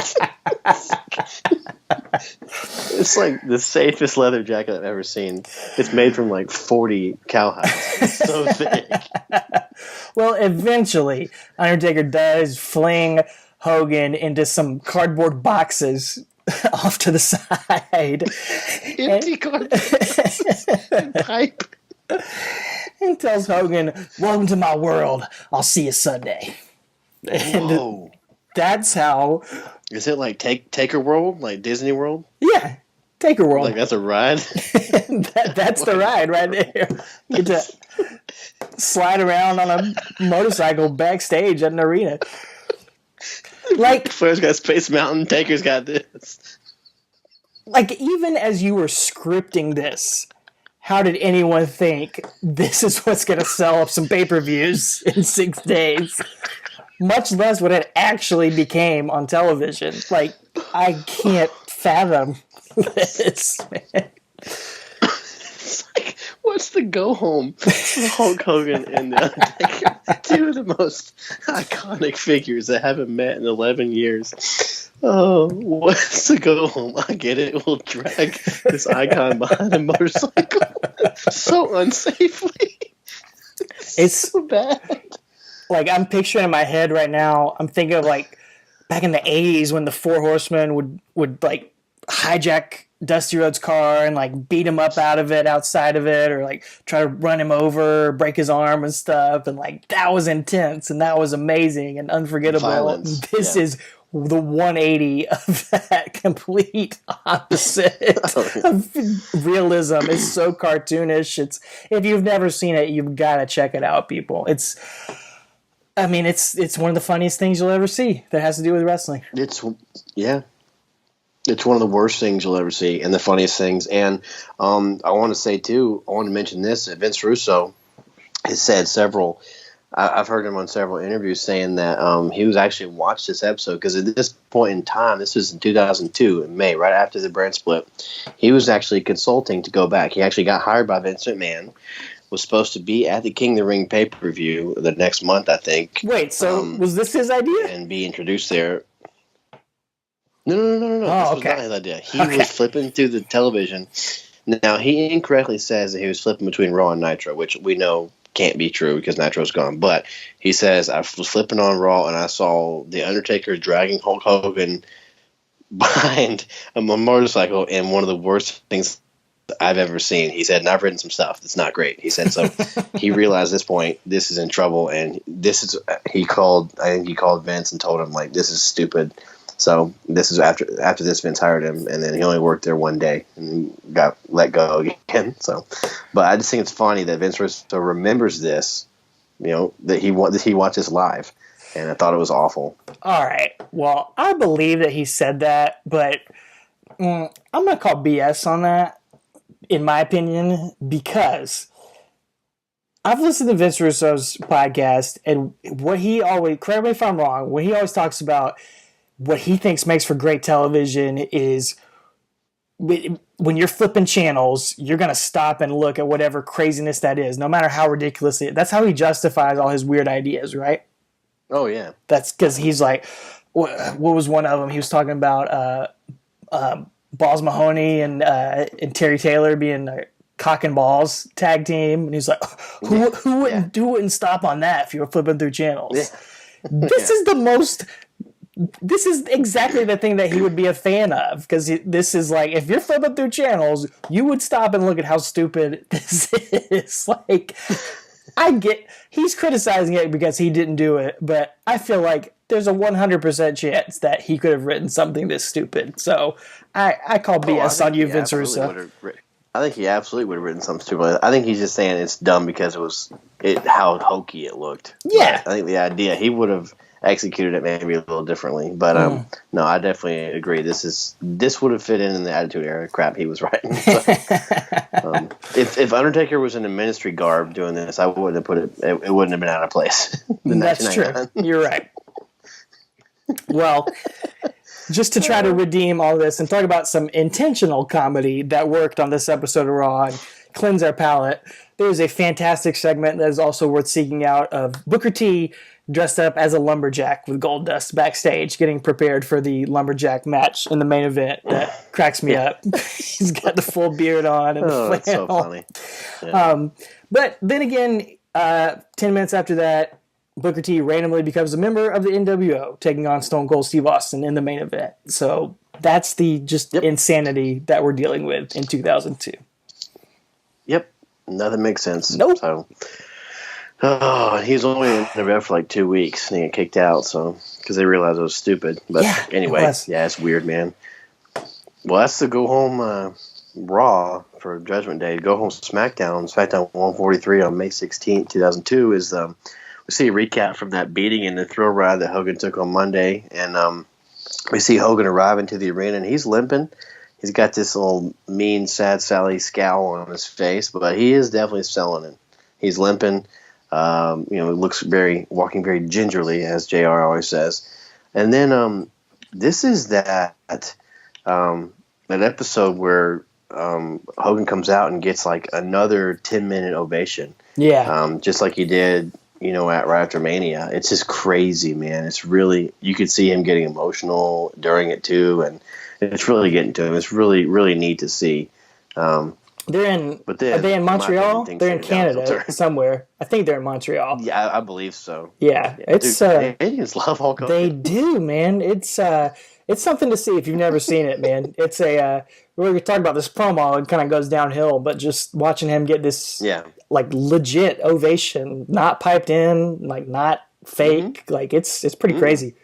It's like the safest leather jacket I've ever seen. It's made from like 40 cowhides. It's so thick. Well, eventually, Undertaker does fling Hogan into some cardboard boxes off to the side. Empty cardboard pipe. And tells Hogan, "Welcome to my world. I'll see you Sunday." And Whoa. That's how... Is it like Taker World? Like Disney World? Yeah. Taker World. Like that's a ride? That's the ride right there. You get to slide around on a motorcycle backstage at an arena. Like, Flair's got Space Mountain, Taker's got this. like, even as you were scripting this, how did anyone think this is what's going to sell up some pay-per-views in 6 days? Much less what it actually became on television. Like, I can't fathom this, man. It's like, what's the go home for Hulk Hogan and The Undertaker? Two of the most iconic figures that haven't met in 11 years. Oh, what's the go home? I get it. We'll drag this icon behind a motorcycle so unsafely. It's so bad. Like, I'm picturing in my head right now, I'm thinking of, like, back in the 80s when the Four Horsemen would like, hijack Dusty Rhodes' car and, like, beat him up outside of it, or, like, try to run him over, break his arm and stuff. And, like, that was intense and that was amazing and unforgettable. Violence. This is the 180 of that complete opposite of realism. It's so cartoonish. If you've never seen it, you've got to check it out, people. It's one of the funniest things you'll ever see that has to do with wrestling. It's one of the worst things you'll ever see, and the funniest things. And I want to mention this. Vince Russo has said I've heard him on several interviews saying that he was actually watched this episode, because at this point in time, this was in 2002 in May, right after the brand split, he was actually consulting to go back. He actually got hired by Vince McMahon, was supposed to be at the King of the Ring pay-per-view the next month, I think. Wait, so was this his idea? And be introduced there. No. Oh, this was not his idea. He was flipping through the television. Now, he incorrectly says that he was flipping between Raw and Nitro, which we know can't be true because Nitro's gone. But he says, I was flipping on Raw and I saw The Undertaker dragging Hulk Hogan behind a motorcycle in one of the worst things I've ever seen. He said, and I've written some stuff that's not great. He said, so he realized at this point, this is in trouble. And I think he called Vince and told him, like, this is stupid. So this is after this, Vince hired him, and then he only worked there one day and got let go again. So, but I just think it's funny that Vince Russo remembers this, that he watched this live, and I thought it was awful. All right, well, I believe that he said that, but I'm gonna call BS on that, in my opinion, because I've listened to Vince Russo's podcast, and what he always, correct me if I'm wrong, what he always talks about, what he thinks makes for great television is when you're flipping channels, you're going to stop and look at whatever craziness that is, no matter how ridiculous it is. That's how he justifies all his weird ideas, right? Oh, yeah. That's because he's like, what was one of them? He was talking about Balls Mahoney and Terry Taylor being a cock and balls tag team. And he's like, who wouldn't stop on that if you were flipping through channels? Yeah. This is exactly the thing that he would be a fan of, because this is like, if you're flipping through channels, you would stop and look at how stupid this is. Like, he's criticizing it because he didn't do it, but I feel like there's a 100% chance that he could have written something this stupid. So I call BS on you, Vince Russo. I think he absolutely would have written something stupid. I think he's just saying it's dumb because how hokey it looked. Yeah. But I think the idea, he would have executed it maybe a little differently, but no, I definitely agree. This would have fit in the Attitude Era crap he was writing. So, if Undertaker was in a ministry garb doing this, I wouldn't have put it. It wouldn't have been out of place. That's true. You're right. Well, just to try to redeem all this and talk about some intentional comedy that worked on this episode of Raw and cleanse our palate, there's a fantastic segment that is also worth seeking out of Booker T dressed up as a lumberjack with Gold Dust backstage, getting prepared for the lumberjack match in the main event. That cracks me up. He's got the full beard on and the flannel. That's so funny. Yeah. But then again, 10 minutes after that, Booker T randomly becomes a member of the NWO, taking on Stone Cold Steve Austin in the main event. So that's the insanity that we're dealing with in 2002. Yep. Nothing makes sense. Nope. So, he was only in the ref for like 2 weeks and he got kicked out, so because they realized it was stupid. But anyway, it's weird, man. Well, that's the go home Raw for Judgment Day. Go home SmackDown 143 on May 16th, 2002 is we see a recap from that beating and the thrill ride that Hogan took on Monday, and we see Hogan arrive into the arena and he's limping. He's got this little mean, sad Sally scowl on his face, but he is definitely selling it. He's limping. Looks walking very gingerly, as JR always says. And then this is that episode where Hogan comes out and gets like another 10-minute ovation. Yeah. Just like he did, at right after Mania. It's just crazy, man. It's really, you could see him getting emotional during it too, and it's really getting to him. It's really, really neat to see. Are they in Montreal? They're in Canada somewhere. I think they're in Montreal. Yeah, I believe so. Yeah, it's Canadians love Hulk Hogan. They do, man. It's something to see if you've never seen it, man. It's we're talking about this promo. It kind of goes downhill, but just watching him get this like legit ovation, not piped in, like not fake, like it's pretty crazy.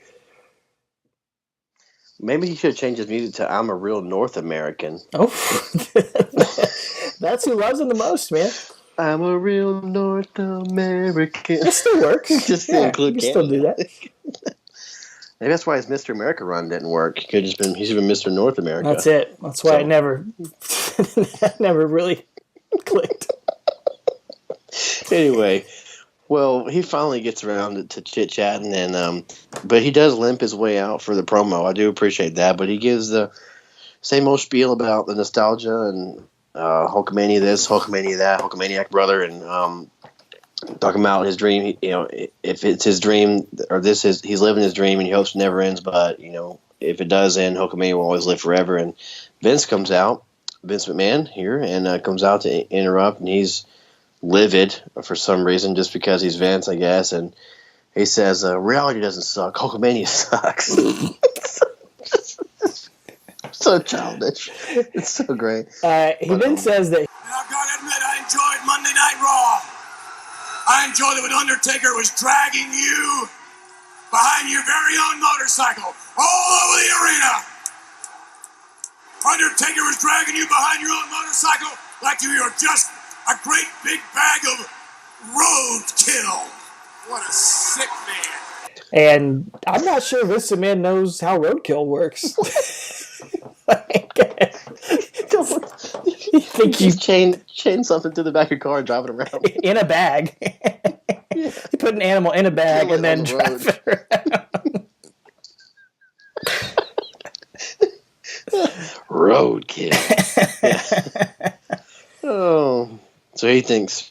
Maybe he should change his music to "I'm a Real North American." Oh, that's who loves him the most, man. I'm a real North American. It still works. Just to include you can still do that. Maybe that's why his Mr. America run didn't work. He should have been Mr. North America. That's it. That's why it never really clicked. Anyway, well, he finally gets around to chit-chatting, but he does limp his way out for the promo. I do appreciate that, but he gives the same old spiel about the nostalgia and Hulkamania this, Hulkamania that, Hulkamaniac brother, and talking about his dream. If it's his dream or he's living his dream and he hopes it never ends. But if it does end, Hulkamania will always live forever. And Vince McMahon here, and comes out to interrupt, and he's livid for some reason, just because he's Vince, I guess. And he says, "Reality doesn't suck. Hulkamania sucks." So childish. It's so great. He then says that. And I've got to admit, I enjoyed Monday Night Raw. I enjoyed it when Undertaker was dragging you behind your very own motorcycle all over the arena. Undertaker was dragging you behind your own motorcycle like you were just a great big bag of roadkill. What a sick man. And I'm not sure Vince McMahon knows how roadkill works. You think you chain something to the back of your car and drive it around in a bag? You put an animal in a bag and then drive it around. Roadkill. Oh, so he thinks.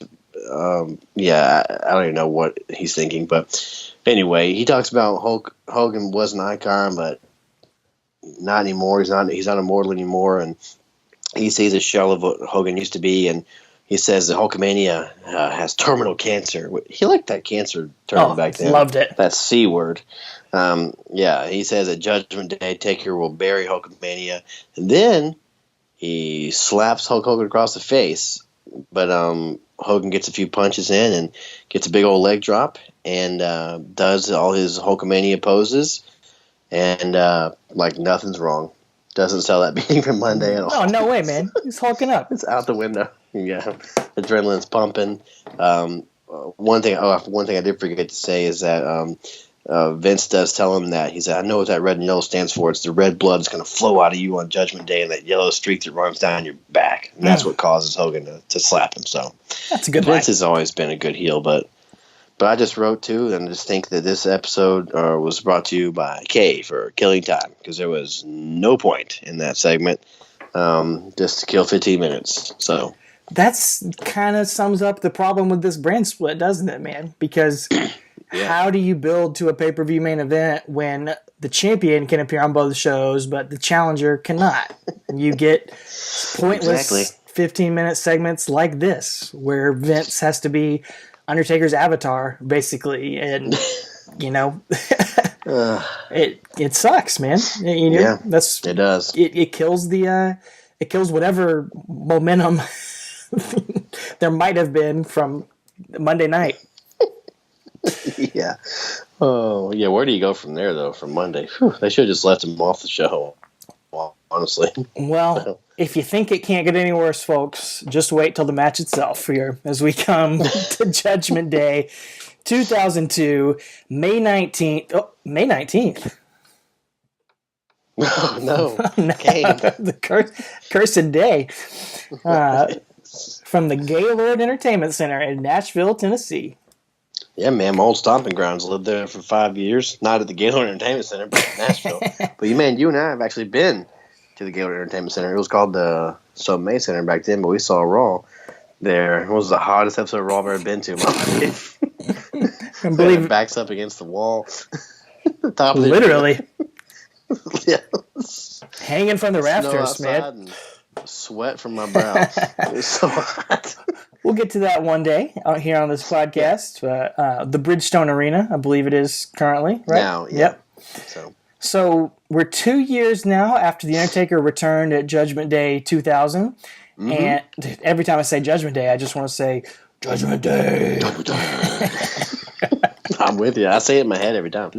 I don't even know what he's thinking, but anyway, he talks about Hogan was an icon, but not anymore. He's not immortal anymore, and he sees a shell of what Hogan used to be, and he says that Hulkamania has terminal cancer. He liked that cancer term back then. Loved it. That C word. He says at Judgment Day, Taker will bury Hulkamania, and then he slaps Hulk Hogan across the face. But Hogan gets a few punches in and gets a big old leg drop and does all his Hulkamania poses, and like nothing's wrong. Doesn't sell that beating from Monday at all. Oh, no way, man. He's hulking up. It's out the window. Yeah. Adrenaline's pumping. One thing I did forget to say is that Vince does tell him that. He said, "I know what that red and yellow stands for. It's the red blood that's going to flow out of you on Judgment Day, and that yellow streak that runs down your back." And that's what causes Hogan to slap him. So that's a good Vince has always been a good heel, but I just wrote too, and I just think that this episode was brought to you by K for killing time, because there was no point in that segment just to kill 15 minutes. So that's kind of sums up the problem with this brand split, doesn't it, man? Because how do you build to a pay-per-view main event when the champion can appear on both shows, but the challenger cannot? And you get pointless 15-minute segments like this, where Vince has to be Undertaker's avatar, basically, and it sucks, man. It does. It kills it kills whatever momentum there might have been from Monday night. Yeah. Oh, yeah. Where do you go from there, though? From Monday, they should have just left him off the show. Honestly. Well, if you think it can't get any worse, folks, just wait till the match itself here as we come to Judgment Day 2002, May 19th. Oh, May 19th. Oh, no. No, Kane. the cursed day. From the Gaylord Entertainment Center in Nashville, Tennessee. Yeah, man, my old stomping grounds. Lived there for 5 years. Not at the Gaylord Entertainment Center, but in Nashville. But you and I have actually been to the Gaylord Entertainment Center. It was called the Soap May Center back then, but we saw Raw there. It was the hottest episode of Raw I've ever been to in my life. I believe Backs up against the wall. The top of the literally yeah. hanging from the Snow rafters, outside man. and sweat from my brow. It was so hot. We'll get to that one day out here on this podcast. The Bridgestone Arena, I believe it is currently, right? Now, yeah. Yep. So we're 2 years now after The Undertaker returned at Judgment Day 2000. And every time I say Judgment Day, I just want to say, Judgment Day. I'm with you. I say it in my head every time.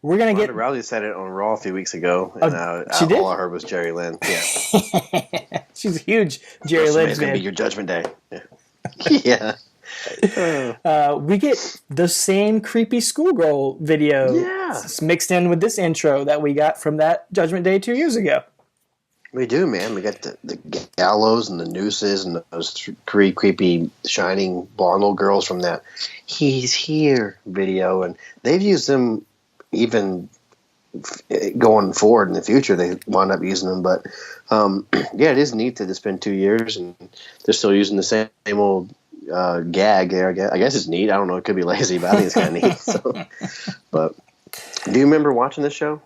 We're going to Ronda Rousey said it on Raw a few weeks ago, and she did? all I heard was Jerry Lynn. Yeah. She's a huge Jerry Lynn It's going to fan. be your Judgment Day. Yeah. We get the same creepy schoolgirl video mixed in with this intro that we got from that Judgment Day 2 years ago. We do, man. We got the gallows and the nooses and those three creepy, shining blonde little girls from that "He's Here" video, and they've used them even going forward in the future. They wind up using them, but yeah, it is neat that it's been 2 years and they're still using the same old gag there. I guess it's neat. I don't know. It could be lazy, but I think it's kind of neat. So, but do you remember watching this show?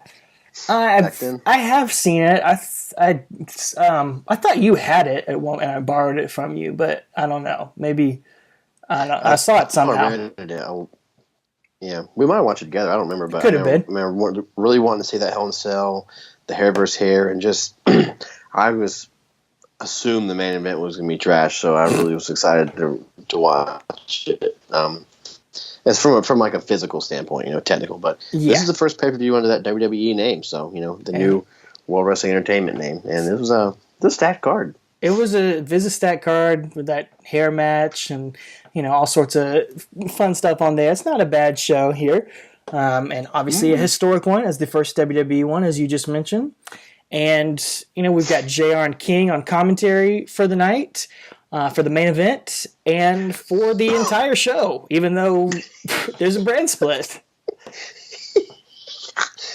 I have seen it. I thought you had it at one, and I borrowed it from you, but I don't know. Maybe I saw it somehow. Yeah, we might have watched it together. I don't remember, but Could have been. I remember really wanting to see that Hell in a Cell, the hair versus hair, and just I was assumed the main event was going to be trash, so I really was excited to watch it. It's from like a physical standpoint, technical, but this is the first pay-per-view under that WWE name, so the new World Wrestling Entertainment name, and it was a stacked card. It was a Visistat card with that hair match and all sorts of fun stuff on there. It's not a bad show here, and obviously a historic one as the first WWE one, as you just mentioned. And we've got JR and King on commentary for the night, for the main event, and for the entire show, even though there's a brand split.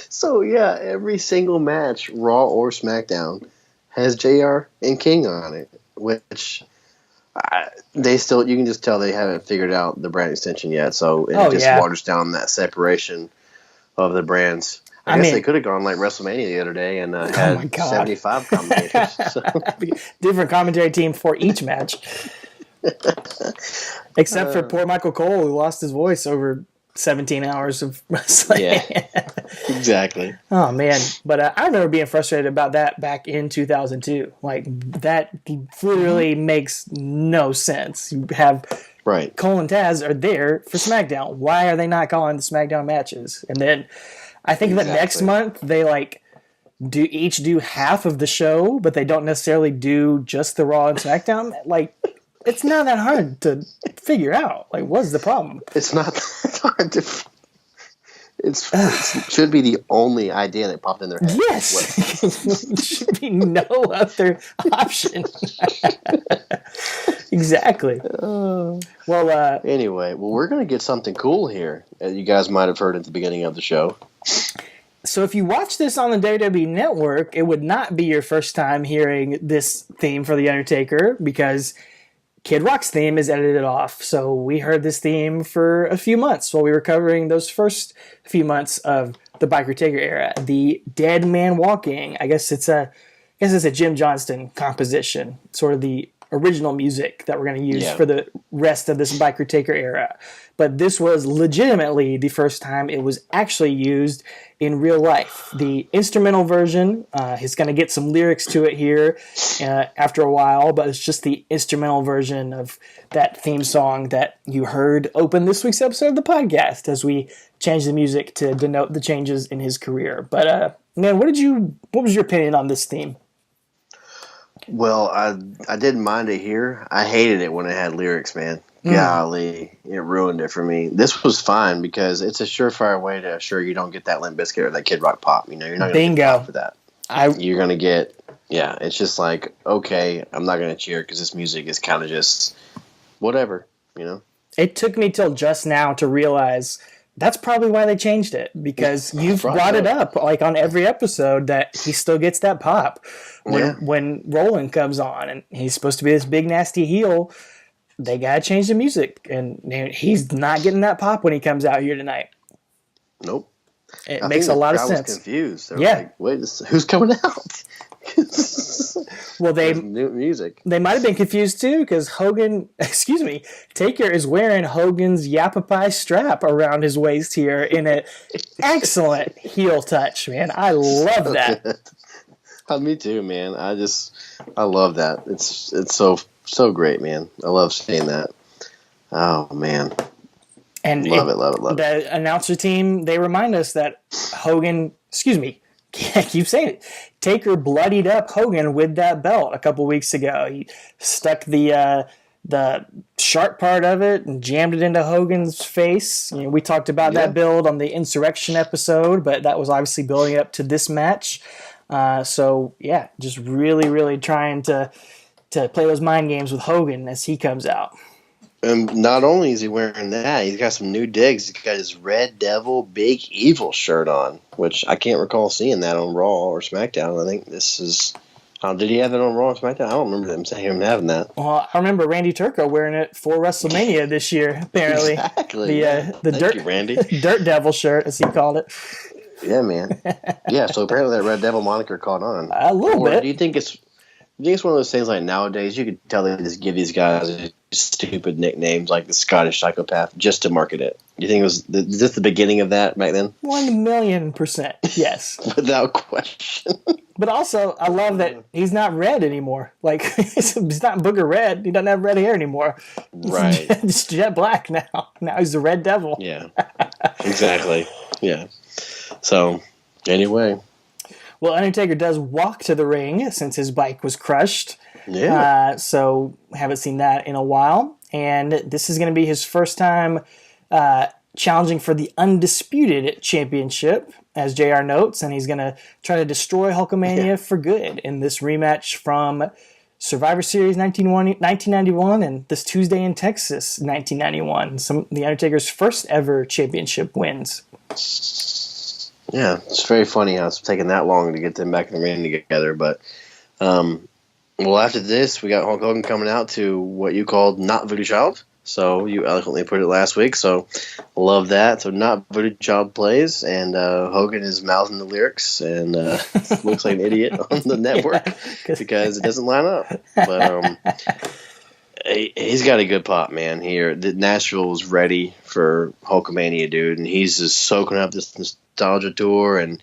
So yeah, every single match, Raw or SmackDown, has JR and King on it, which you can just tell they haven't figured out the brand extension yet. So it waters down that separation of the brands. I guess they could have gone like WrestleMania the other day and had 75 commentators. So. Different commentary team for each match. Except for poor Michael Cole, who lost his voice over 17 hours of wrestling. Yeah, exactly. Oh, man. But I remember being frustrated about that back in 2002. Like, that literally makes no sense. You have Cole and Taz are there for SmackDown. Why are they not calling the SmackDown matches? And then I think that next month they do half of the show, but they don't necessarily do just the Raw and SmackDown. Like, it's not that hard to figure out. Like, what's the problem? It's not that hard to. It should be the only idea that popped in their head. Yes, there should be no other option. Exactly. Anyway, we're going to get something cool here, as you guys might have heard at the beginning of the show. So if you watch this on the WWE Network, it would not be your first time hearing this theme for The Undertaker, because Kid Rock's theme is edited off. So we heard this theme for a few months while we were covering those first few months of the Biker Taker era. The Dead Man Walking. I guess it's a Jim Johnston composition, sort of the original music that we're going to use for the rest of this Biker Taker era. But this was legitimately the first time it was actually used in real life. The instrumental version is going to get some lyrics to it here after a while, but it's just the instrumental version of that theme song that you heard open this week's episode of the podcast as we changed the music to denote the changes in his career. But man, what was your opinion on this theme? Well, I didn't mind it here. I hated it when it had lyrics, man. golly, it ruined it for me. This was fine because it's a surefire way to assure you don't get that Limp Bizkit or that Kid Rock pop. You're not going to get pop for that. You're going to get, it's just like, okay, I'm not going to cheer because this music is kind of just whatever, It took me till just now to realize that's probably why they changed it, because you've brought it up like on every episode that he still gets that pop when Roland comes on and he's supposed to be this big nasty heel. They got to change the music, and he's not getting that pop when he comes out here tonight. Nope. It makes a lot of sense. Was confused. They were like, wait, who's coming out? Well, new music. They might have been confused too, because Taker is wearing Hogan's Yapapai strap around his waist here in an excellent heel touch, man. I love that. Me too, man. I love that. It's so great, man. I love seeing that. Oh man. And love it. The announcer team, they remind us that Hogan, I keep saying it, Taker bloodied up Hogan with that belt a couple weeks ago. He stuck the sharp part of it and jammed it into Hogan's face. We talked about that build on the Insurrection episode, but that was obviously building up to this match. Just really, really trying to play those mind games with Hogan as he comes out. And not only is he wearing that, he's got some new digs. He's got his Red Devil Big Evil shirt on, which I can't recall seeing that on Raw or SmackDown. I think this is... did he have it on Raw or SmackDown? I don't remember him having that. Well, I remember Randy Turco wearing it for WrestleMania this year, apparently. Exactly. The Randy. Dirt Devil shirt, as he called it. Yeah, man. Yeah, so apparently that Red Devil moniker caught on. A little bit. Do you think it's one of those things like nowadays you could tell they just give these guys stupid nicknames like the Scottish Psychopath just to market it? Do you think is this the beginning of that back then? 1,000,000%, yes. Without question. But also, I love that he's not red anymore. Like, he's not Booger Red. He doesn't have red hair anymore. Right. He's jet black now. Now he's the Red Devil. Yeah. Exactly. Yeah. So, anyway. Well, Undertaker does walk to the ring since his bike was crushed. Yeah. So, haven't seen that in a while. And this is going to be his first time challenging for the Undisputed Championship, as JR notes. And he's going to try to destroy Hulkamania for good in this rematch from Survivor Series 1991 and this Tuesday in Texas 1991. The Undertaker's first ever championship wins. Yeah, it's very funny how it's taken that long to get them back in the ring together. But, after this, we got Hulk Hogan coming out to what you called Not Voodoo Child. So you eloquently put it last week. So love that. So Not Voodoo Child plays, and Hogan is mouthing the lyrics and looks like an idiot on the network because it doesn't line up. But he's got a good pop, man. Here, Nashville was ready for Hulkamania, dude, and he's just soaking up this nostalgia tour. And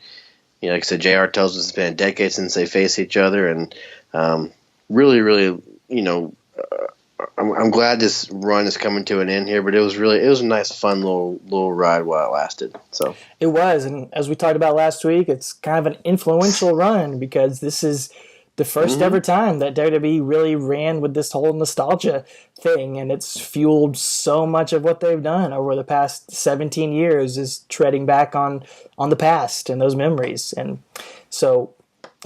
like I said, JR tells us it's been a decade since they faced each other, and really, really, I'm glad this run is coming to an end here. But it was a nice, fun little ride while it lasted. So it was, and as we talked about last week, it's kind of an influential run because this is the first ever time that WWE really ran with this whole nostalgia thing, and it's fueled so much of what they've done over the past 17 years is treading back on the past and those memories. And so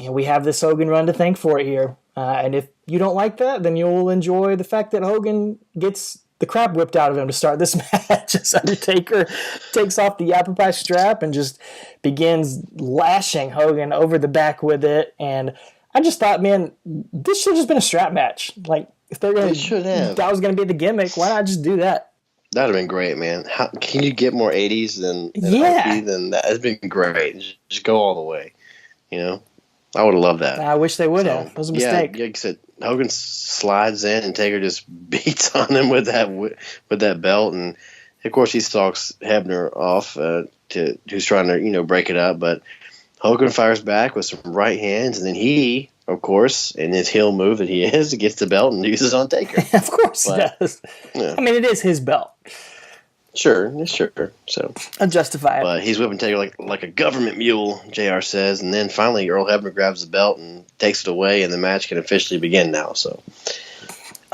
we have this Hogan run to thank for it here. And if you don't like that, then you'll enjoy the fact that Hogan gets the crap whipped out of him to start this match as Undertaker takes off the Yapapai strap and just begins lashing Hogan over the back with it. And I just thought, man, this should have just been a strap match. Like, if that was going to be the gimmick, why not just do that? That would have been great, man. How can you get more 80s than that? It's been great. Just go all the way. I would have loved that. I wish they would have. It was a mistake. Yeah, like I said, Hogan slides in and Taker just beats on him with that belt, and of course he stalks Hebner off who's trying to break it up, but Hogan fires back with some right hands, and then he, of course, in his heel move that he is, gets the belt and uses it on Taker. Of course he does. Yeah. I mean, it is his belt. Sure. So I'll justify it. But he's whipping Taker like a government mule, JR says, and then finally Earl Hebner grabs the belt and takes it away, and the match can officially begin now. So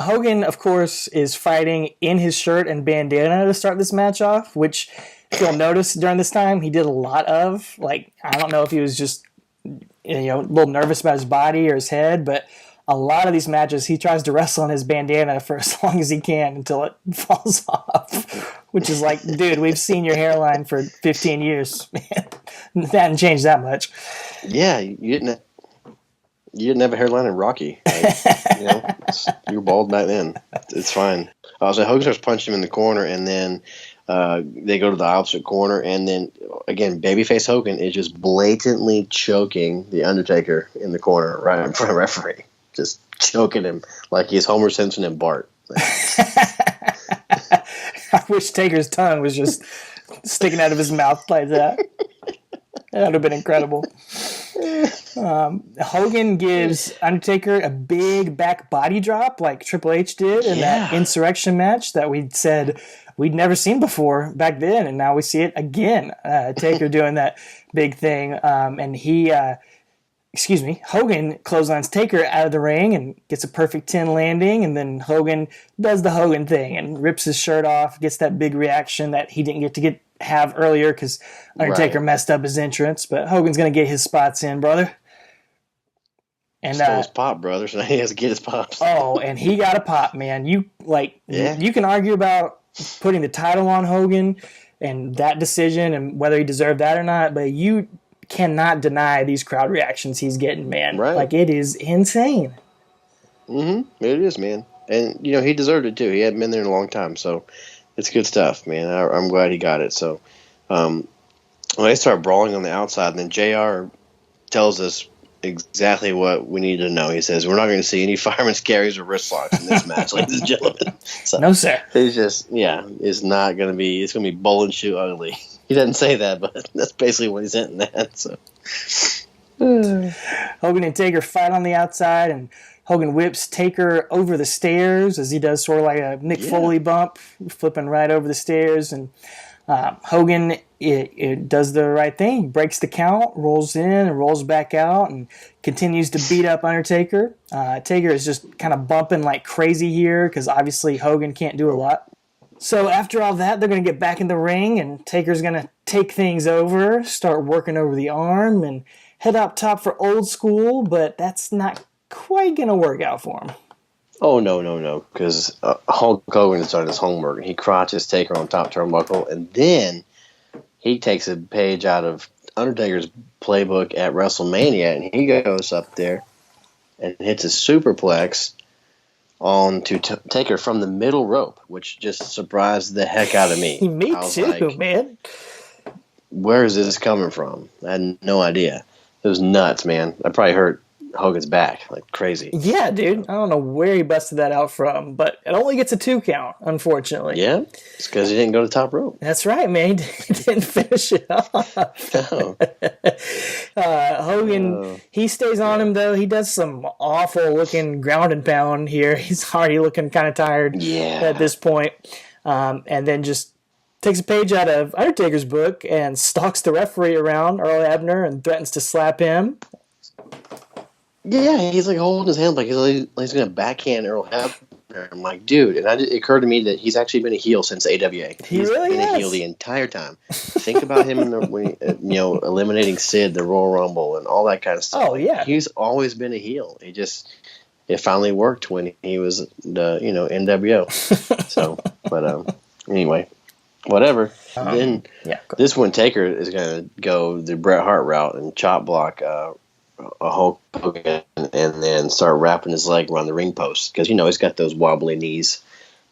Hogan, of course, is fighting in his shirt and bandana to start this match off, which if you'll notice during this time, he did a lot of. Like, I don't know if he was just, a little nervous about his body or his head, but a lot of these matches, he tries to wrestle in his bandana for as long as he can until it falls off, which is like, dude, we've seen your hairline for 15 years, man. That hadn't changed that much. Yeah, you didn't have a hairline in Rocky. Like, you were bald back then. It's fine. So Hogan starts punching him in the corner, and then they go to the opposite corner, and then again, babyface Hogan is just blatantly choking the Undertaker in the corner right in front of the referee, just choking him like he's Homer Simpson and Bart. I wish Taker's tongue was just sticking out of his mouth like that. That would have been incredible. Hogan gives Undertaker a big back body drop like Triple H did in that Insurrection match that we'd said we'd never seen before back then, and now we see it again. Taker doing that big thing, and Hogan clotheslines Taker out of the ring and gets a perfect 10 landing, and then Hogan does the Hogan thing and rips his shirt off, gets that big reaction that he didn't get to have earlier because Undertaker messed up his entrance, but Hogan's going to get his spots in, brother. And stole his pop, brother, so now he has to get his pops. Oh, and he got a pop, man. You can argue about putting the title on Hogan and that decision and whether he deserved that or not, but you cannot deny these crowd reactions he's getting, man. Right. Like, it is insane. Mm-hmm. It is, man. And, he deserved it, too. He hadn't been there in a long time, so it's good stuff, man. I'm glad he got it. So when they start brawling on the outside, and then JR tells us exactly what we need to know. He says, we're not going to see any fireman's carries or wrist locks in this match, ladies and gentlemen. So no, sir. It's just, it's not going to be, it's going to be bowl and shoe ugly. He doesn't say that, but that's basically what he's hinting at. So Hogan and Taker fight on the outside, and Hogan whips Taker over the stairs as he does sort of like a Mick Foley bump, flipping right over the stairs. And Hogan it does the right thing, breaks the count, rolls in and rolls back out, and continues to beat up Undertaker. Taker is just kind of bumping like crazy here because obviously Hogan can't do a lot. So after all that, they're going to get back in the ring, and Taker's going to take things over, start working over the arm, and head up top for Old School, but that's not quite going to work out for him. Oh, no, because Hulk Hogan has done his homework, and he crotches Taker on top turnbuckle, and then he takes a page out of Undertaker's playbook at WrestleMania, and he goes up there and hits a superplex on to Taker from the middle rope, which just surprised the heck out of me. Me too, like, man. Where is this coming from? I had no idea. It was nuts, man. I probably hurt Hogan's back like crazy. Yeah, dude. I don't know where he busted that out from, but it only gets a 2 count, unfortunately. Yeah, it's because he didn't go to the top rope. That's right, man. He didn't finish it off. No. Hogan, he stays on him, though. He does some awful-looking ground and pound here. He's already looking kind of tired at this point. And then just takes a page out of Undertaker's book and stalks the referee around, Earl Hebner, and threatens to slap him. Yeah, he's like holding his hand like he's going to backhand Earl Hebner. I'm like, dude, and it occurred to me that he's actually been a heel since AWA. He's been a heel the entire time. Think about him when eliminating Sid, the Royal Rumble, and all that kind of stuff. Oh yeah, he's always been a heel. It finally worked when he was the NWO. So, but anyway, whatever. Then this one, Taker is going to go the Bret Hart route and chop block a Hulk Hogan and then start wrapping his leg around the ring post because he's got those wobbly knees.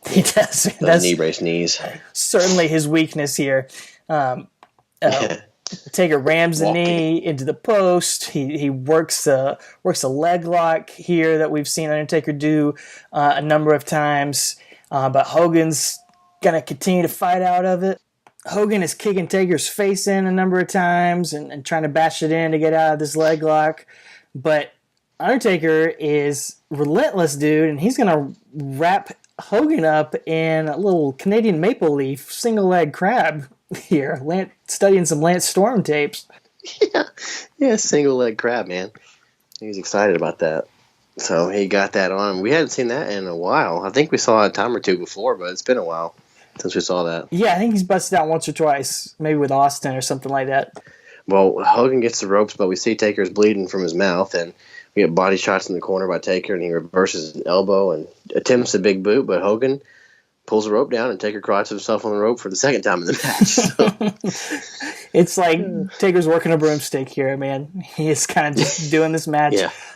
He does. Those knee brace knees. Certainly his weakness here. Taker rams the knee into the post. He works a leg lock here that we've seen Undertaker do a number of times, but Hogan's gonna continue to fight out of it. Hogan is kicking Taker's face in a number of times and trying to bash it in to get out of this leg lock. But Undertaker is relentless, dude, and he's going to wrap Hogan up in a little Canadian maple leaf single leg crab here, studying some Lance Storm tapes. Yeah, single leg crab, man. He's excited about that. So he got that on. We hadn't seen that in a while. I think we saw it a time or two before, but it's been a while since we saw that. Yeah, I think he's busted out once or twice, maybe with Austin or something like that. Well, Hogan gets the ropes, but we see Taker's bleeding from his mouth, and we get body shots in the corner by Taker, and he reverses an elbow and attempts a big boot, but Hogan pulls the rope down, and Taker crotches himself on the rope for the second time in the match. So. It's like Taker's working a broomstick here, man. He is kind of just doing this match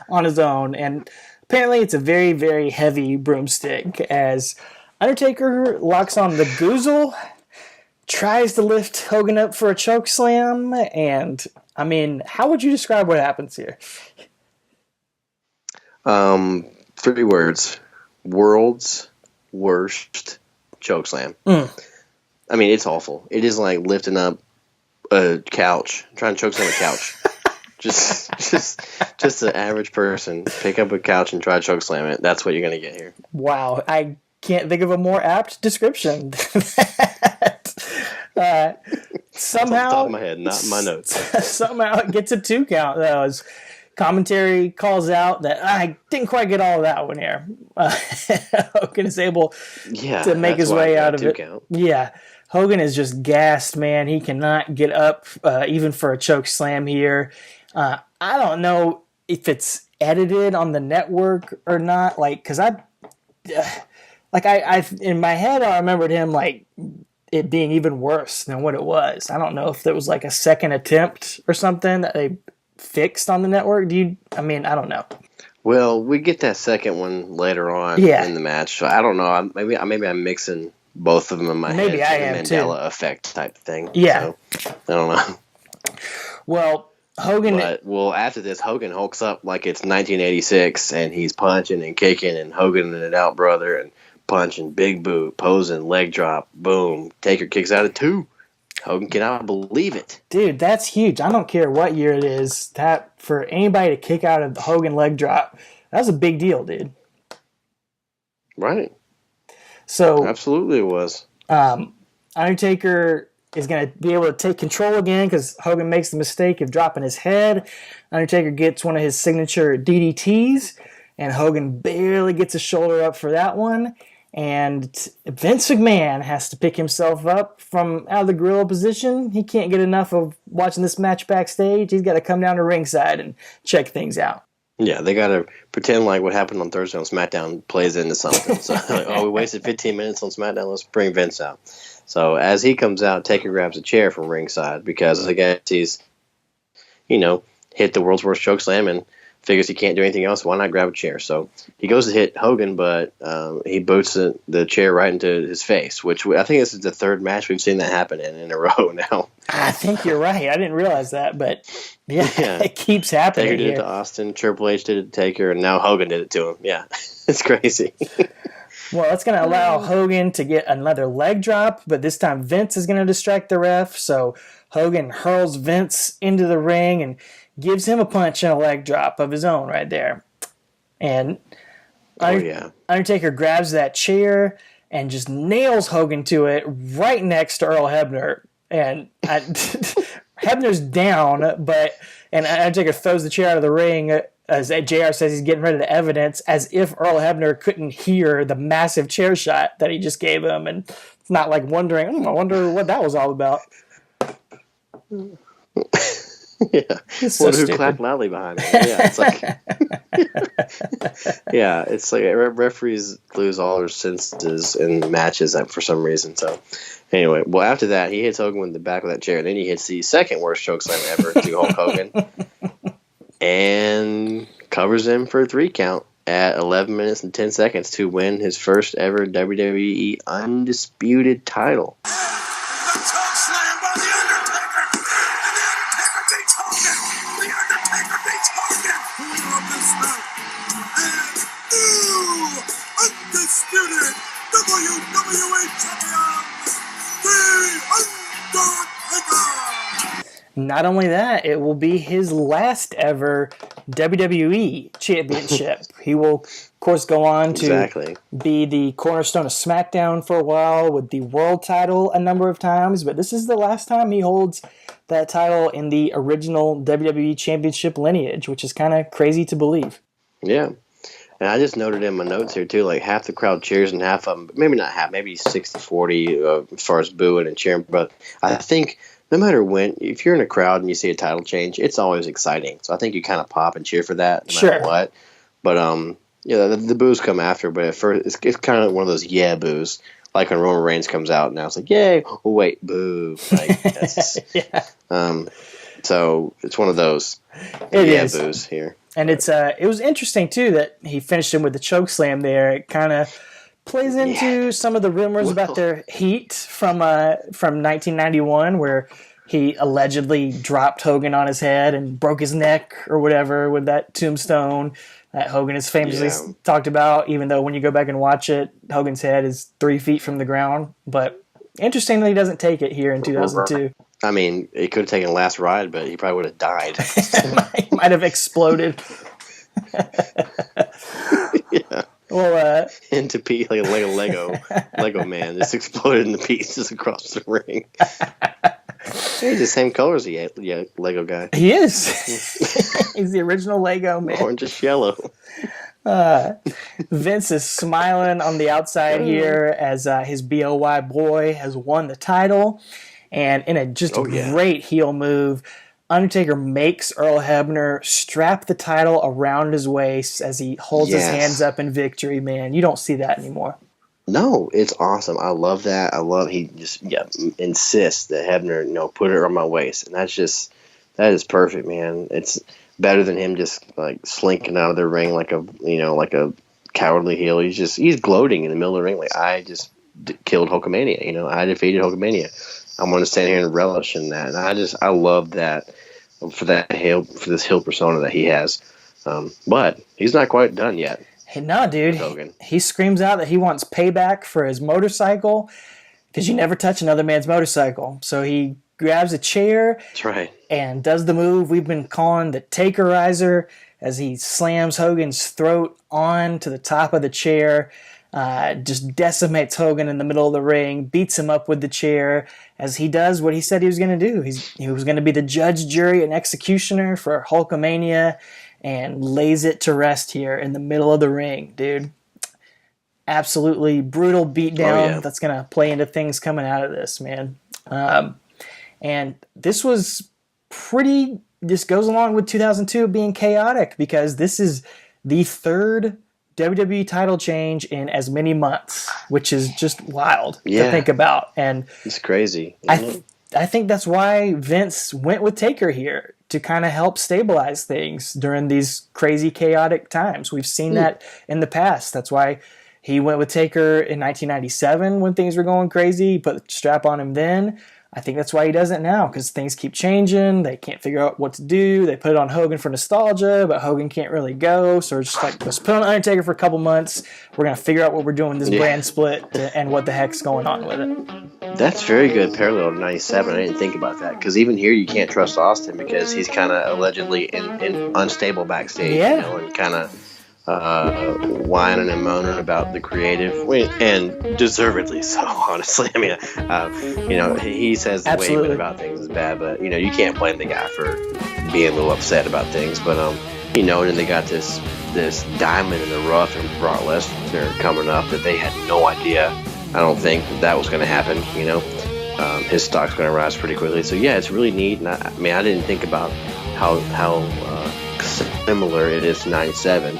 on his own, and apparently it's a very, very heavy broomstick as Undertaker locks on the goozle, tries to lift Hogan up for a choke slam, and I mean, how would you describe what happens here? 3 words: world's worst choke slam. I mean, it's awful. It is like lifting up a couch, trying to choke slam a couch. just an average person pick up a couch and try to choke slam it. That's what you're gonna get here. Wow, I can't think of a more apt description. Somehow, off the top of my head, not my notes. Somehow it gets a 2 count though. As commentary calls out that I didn't quite get all of that one here. Hogan is able to make his way out of it. Count. Yeah, Hogan is just gassed, man. He cannot get up even for a choke slam here. I don't know if it's edited on the network or not. Like, because I in my head I remembered him like it being even worse than what it was. I don't know if there was like a second attempt or something that they fixed on the network. I don't know. Well, we get that second one later on in the match. So I don't know. Maybe I'm mixing both of them in my head. Maybe I am Mandela too. effect type thing. Yeah. So, I don't know. Well, Hogan. After this, Hogan hulks up like it's 1986, and he's punching and kicking, and Hogan and it out, brother, and punching, big boot, posing, leg drop, boom. Taker kicks out at 2. Hogan cannot believe it. Dude, that's huge. I don't care what year it is. That for anybody to kick out of the Hogan leg drop, that's a big deal, dude. Right. So absolutely it was. Undertaker is going to be able to take control again because Hogan makes the mistake of dropping his head. Undertaker gets one of his signature DDTs, and Hogan barely gets his shoulder up for that one. And Vince McMahon has to pick himself up from out of the gorilla position. He can't get enough of watching this match backstage. He's got to come down to ringside and check things out. Yeah, they got to pretend like what happened on Thursday on SmackDown plays into something. So, we wasted 15 minutes on SmackDown. Let's bring Vince out. So as he comes out, Taker grabs a chair from ringside because, again, he's, hit the world's worst choke slam and figures he can't do anything else. Why not grab a chair? So he goes to hit Hogan, but he boots the chair right into his face, which I think this is the 3rd match we've seen that happen in a row now. I think you're right. I didn't realize that, but yeah. It keeps happening. Taker did it to Austin, Triple H did it to Taker, and now Hogan did it to him. Yeah, it's crazy. Well, that's going to allow Hogan to get another leg drop, but this time Vince is going to distract the ref, so Hogan hurls Vince into the ring and gives him a punch and a leg drop of his own right there. And Undertaker grabs that chair and just nails Hogan to it right next to Earl Hebner. And Hebner's down, and Undertaker throws the chair out of the ring as JR says he's getting rid of the evidence, as if Earl Hebner couldn't hear the massive chair shot that he just gave him. And it's not like wondering, I wonder what that was all about. Yeah, so who clapped loudly behind him? Yeah, it's like, it's like referees lose all their senses in matches for some reason. So, anyway, well, after that, he hits Hogan with the back of that chair, and then he hits the second worst chokeslam ever to Hulk Hogan, and covers him for a 3 count at 11 minutes and 10 seconds to win his first ever WWE Undisputed title. Not only that, it will be his last ever WWE championship. He will, of course, go on to be the cornerstone of SmackDown for a while with the world title a number of times, but this is the last time he holds that title in the original WWE championship lineage, which is kind of crazy to believe. Yeah. And I just noted in my notes here too, like half the crowd cheers and half of them, maybe not half, maybe 60-40 as far as booing and cheering. But I think no matter when, if you're in a crowd and you see a title change, it's always exciting. So I think you kind of pop and cheer for that no matter what. But yeah, the boos come after. But at first, it's kind of one of those boos. Like when Roman Reigns comes out, now it's like, yay! Oh wait, boo! Like that's so it's one of those boos here. And it was interesting too that he finished him with the choke slam there. It kind of plays into some of the rumors about their heat from 1991, where he allegedly dropped Hogan on his head and broke his neck or whatever with that tombstone that Hogan has famously talked about. Even though when you go back and watch it, Hogan's head is 3 feet from the ground. But interesting that he doesn't take it here in 2002. I mean, he could have taken the last ride, but he probably would have died. He might have exploded. Well, into pieces like a Lego man, just exploded into pieces across the ring. He's the same color as the Lego guy. He is. He's the original Lego man. Orange yellow. Vince is smiling on the outside here as his BOY boy has won the title. And in a great heel move, Undertaker makes Earl Hebner strap the title around his waist as he holds his hands up in victory, man. You don't see that anymore. No, it's awesome. I love that. He just insists that Hebner, put it around my waist. And that is perfect, man. It's better than him just like slinking out of the ring like a cowardly heel. He's gloating in the middle of the ring like, I just killed Hulkamania. I defeated Hulkamania. I'm going to stand here and relish in that. And I love that for this heel persona that he has. But he's not quite done yet. Hey, no, dude. Hogan. He screams out that he wants payback for his motorcycle because you never touch another man's motorcycle. So he grabs a chair. That's right. And does the move we've been calling the Takerizer as he slams Hogan's throat on to the top of the chair. Just decimates Hogan in the middle of the ring, beats him up with the chair as he does what he said he was going to do. He was going to be the judge, jury, and executioner for Hulkamania and lays it to rest here in the middle of the ring, dude. Absolutely brutal beatdown that's going to play into things coming out of this, man. And this was this goes along with 2002 being chaotic because this is the third WWE title change in as many months, which is just wild to think about. And it's crazy. I think that's why Vince went with Taker here to kind of help stabilize things during these crazy, chaotic times. We've seen that in the past. That's why he went with Taker in 1997 when things were going crazy. He put the strap on him then. I think that's why he does it now, because things keep changing. They can't figure out what to do. They put it on Hogan for nostalgia, but Hogan can't really go. So it's just like, let's put on Undertaker for a couple months. We're going to figure out what we're doing with this brand split and what the heck's going on with it. That's very good parallel to 97. I didn't think about that, because even here you can't trust Austin because he's kind of allegedly in unstable backstage, and kind of whining and moaning about the creative, and deservedly so, honestly. I mean, he says the way he went about things is bad, but you can't blame the guy for being a little upset about things. But and then they got this diamond in the rough and Brock Lesnar coming up that they had no idea. I don't think that was going to happen. His stock's going to rise pretty quickly. So it's really neat. And I didn't think about how similar it is to 97.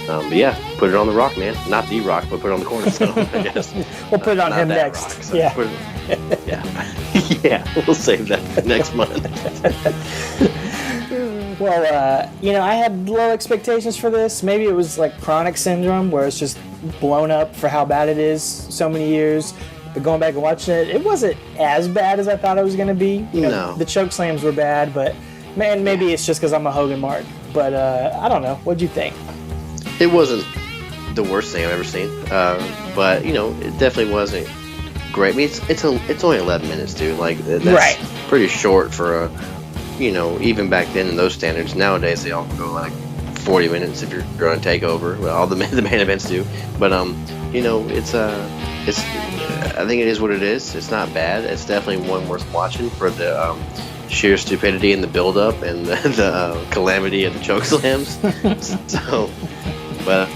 But put it on the Rock, man. Not the Rock, but put it on the cornerstone, I guess. We'll put it on him next. Rock, so we'll save that for next month. Well, I had low expectations for this. Maybe it was like chronic syndrome, where it's just blown up for how bad it is so many years. But going back and watching it, it wasn't as bad as I thought it was going to be. The choke slams were bad, but man, maybe it's just because I'm a Hogan mark. But I don't know. What'd you think? It wasn't the worst thing I've ever seen, but it definitely wasn't great. I mean, it's only 11 minutes, dude. Like that's pretty short for even back then in those standards. Nowadays they all go like 40 minutes if you're going to take over. Well, all the main events do, but it's I think it is what it is. It's not bad. It's definitely one worth watching for the sheer stupidity and the build-up and the calamity of the choke slams. So. But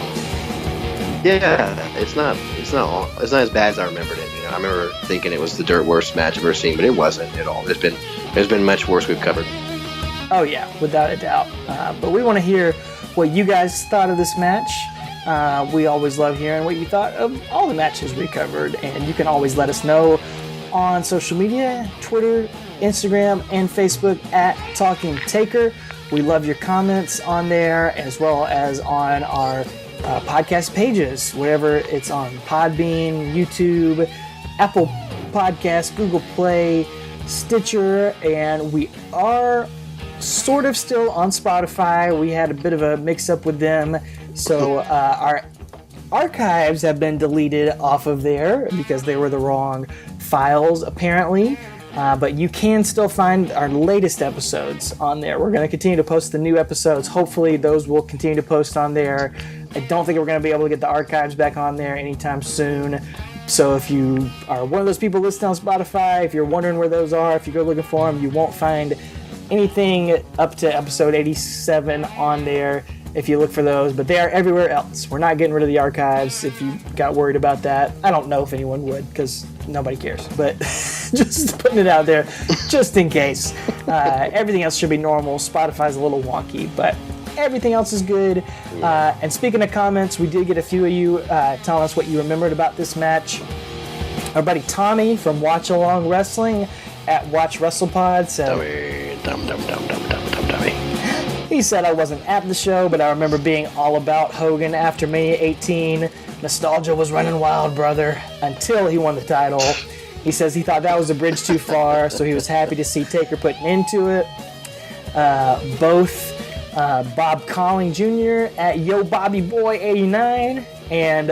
Yeah, it's not as bad as I remembered it. You know, I remember thinking it was the dirt worst match I've ever seen, but it wasn't at all. There's been much worse we've covered. Oh yeah, without a doubt. But we want to hear what you guys thought of this match. We always love hearing what you thought of all the matches we covered, and you can always let us know on social media, Twitter, Instagram, and Facebook at Talking Taker. We love your comments on there, as well as on our podcast pages, wherever it's on Podbean, YouTube, Apple Podcasts, Google Play, Stitcher, and we are sort of still on Spotify. We had a bit of a mix-up with them, so our archives have been deleted off of there because they were the wrong files, apparently. But you can still find our latest episodes on there. We're going to continue to post the new episodes. Hopefully those will continue to post on there. I don't think we're going to be able to get the archives back on there anytime soon. So if you are one of those people listening on Spotify, if you're wondering where those are, if you go looking for them, you won't find anything up to episode 87 on there if you look for those, but they are everywhere else. We're not getting rid of the archives if you got worried about that. I don't know if anyone would, because nobody cares, but just putting it out there just in case. Everything else should be normal. Spotify's a little wonky, but everything else is good. And speaking of comments, we did get a few of you telling us what you remembered about this match. Our buddy Tommy from Watch Along Wrestling at Watch WrestlePod said, he said, I wasn't at the show, but I remember being all about Hogan after Mania 18. Nostalgia was running wild, brother, until he won the title. He says he thought that was a bridge too far, so he was happy to see Taker putting into it. Both Bob Colling Jr. at Yo Bobby Boy 89 and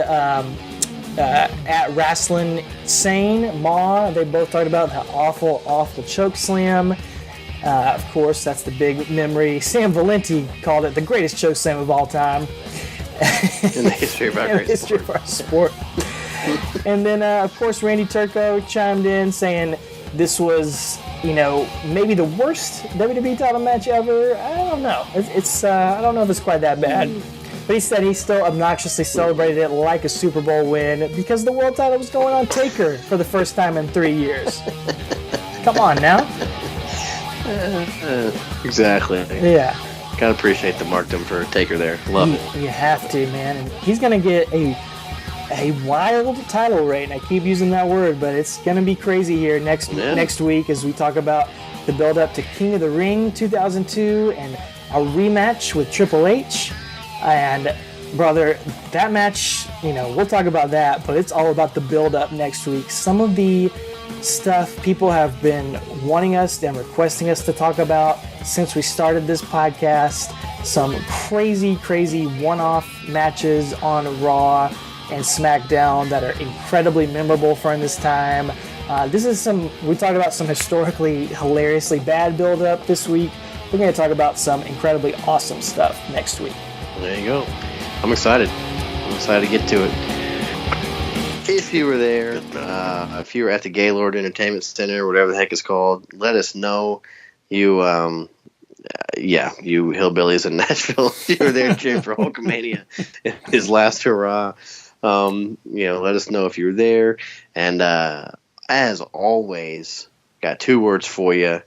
at Wrestling Sane Ma, they both talked about the awful choke slam. Of course, that's the big memory. Sam Valenti called it the greatest choke slam of all time. In the history of our sport. And then, of course, Randy Turco chimed in saying this was, maybe the worst WWE title match ever. I don't know. I don't know if it's quite that bad. But he said he still obnoxiously celebrated it like a Super Bowl win because the world title was going on Taker for the first time in 3 years. Come on now. Exactly. Yeah. Gotta appreciate the markdom for Taker there. Love it. You have to, man. And he's gonna get a wild title reign. I keep using that word, but it's gonna be crazy here next week as we talk about the build up to King of the Ring 2002 and a rematch with Triple H. And brother, that match, we'll talk about that, but it's all about the build up next week. Some of the stuff people have been wanting us and requesting us to talk about since we started this podcast. Some crazy one-off matches on Raw and SmackDown that are incredibly memorable from this time. We talked about some historically hilariously bad build-up this week. We're going to talk about some incredibly awesome stuff next week. There you go. I'm excited. To get to it. If you were there, if you were at the Gaylord Entertainment Center, whatever the heck it's called, let us know. You hillbillies in Nashville, you were there cheering for Hulkamania, his last hurrah. Let us know if you were there. And as always, got 2 words for you.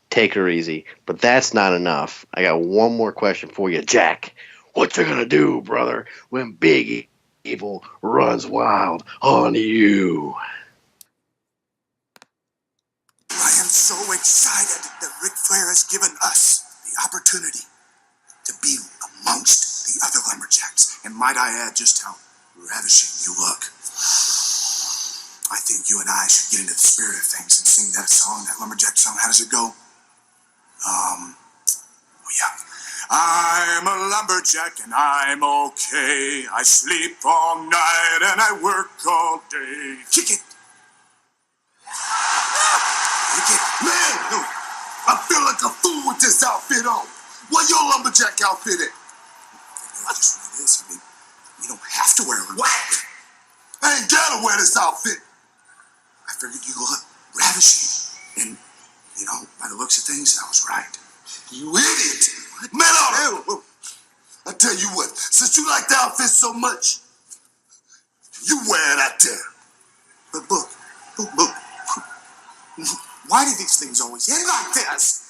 Take her easy. But that's not enough. I got one more question for you, Jack. What you gonna do, brother, when Big Evil runs wild on you? I am so excited that Ric Flair has given us the opportunity to be amongst the other lumberjacks. And might I add just how ravishing you look. I think you and I should get into the spirit of things and sing that song, that lumberjack song. How does it go? I'm a lumberjack and I'm okay. I sleep all night and I work all day. Kick it. Kick it. Man, I feel like a fool with this outfit on. What your lumberjack outfit at? I just read this. I mean, you don't have to wear it. What? I ain't gotta wear this outfit. I figured you look ravishing. And, by the looks of things, I was right. You idiot! Man, I tell you what, since you like the outfit so much, But look. Why do these things always end like this?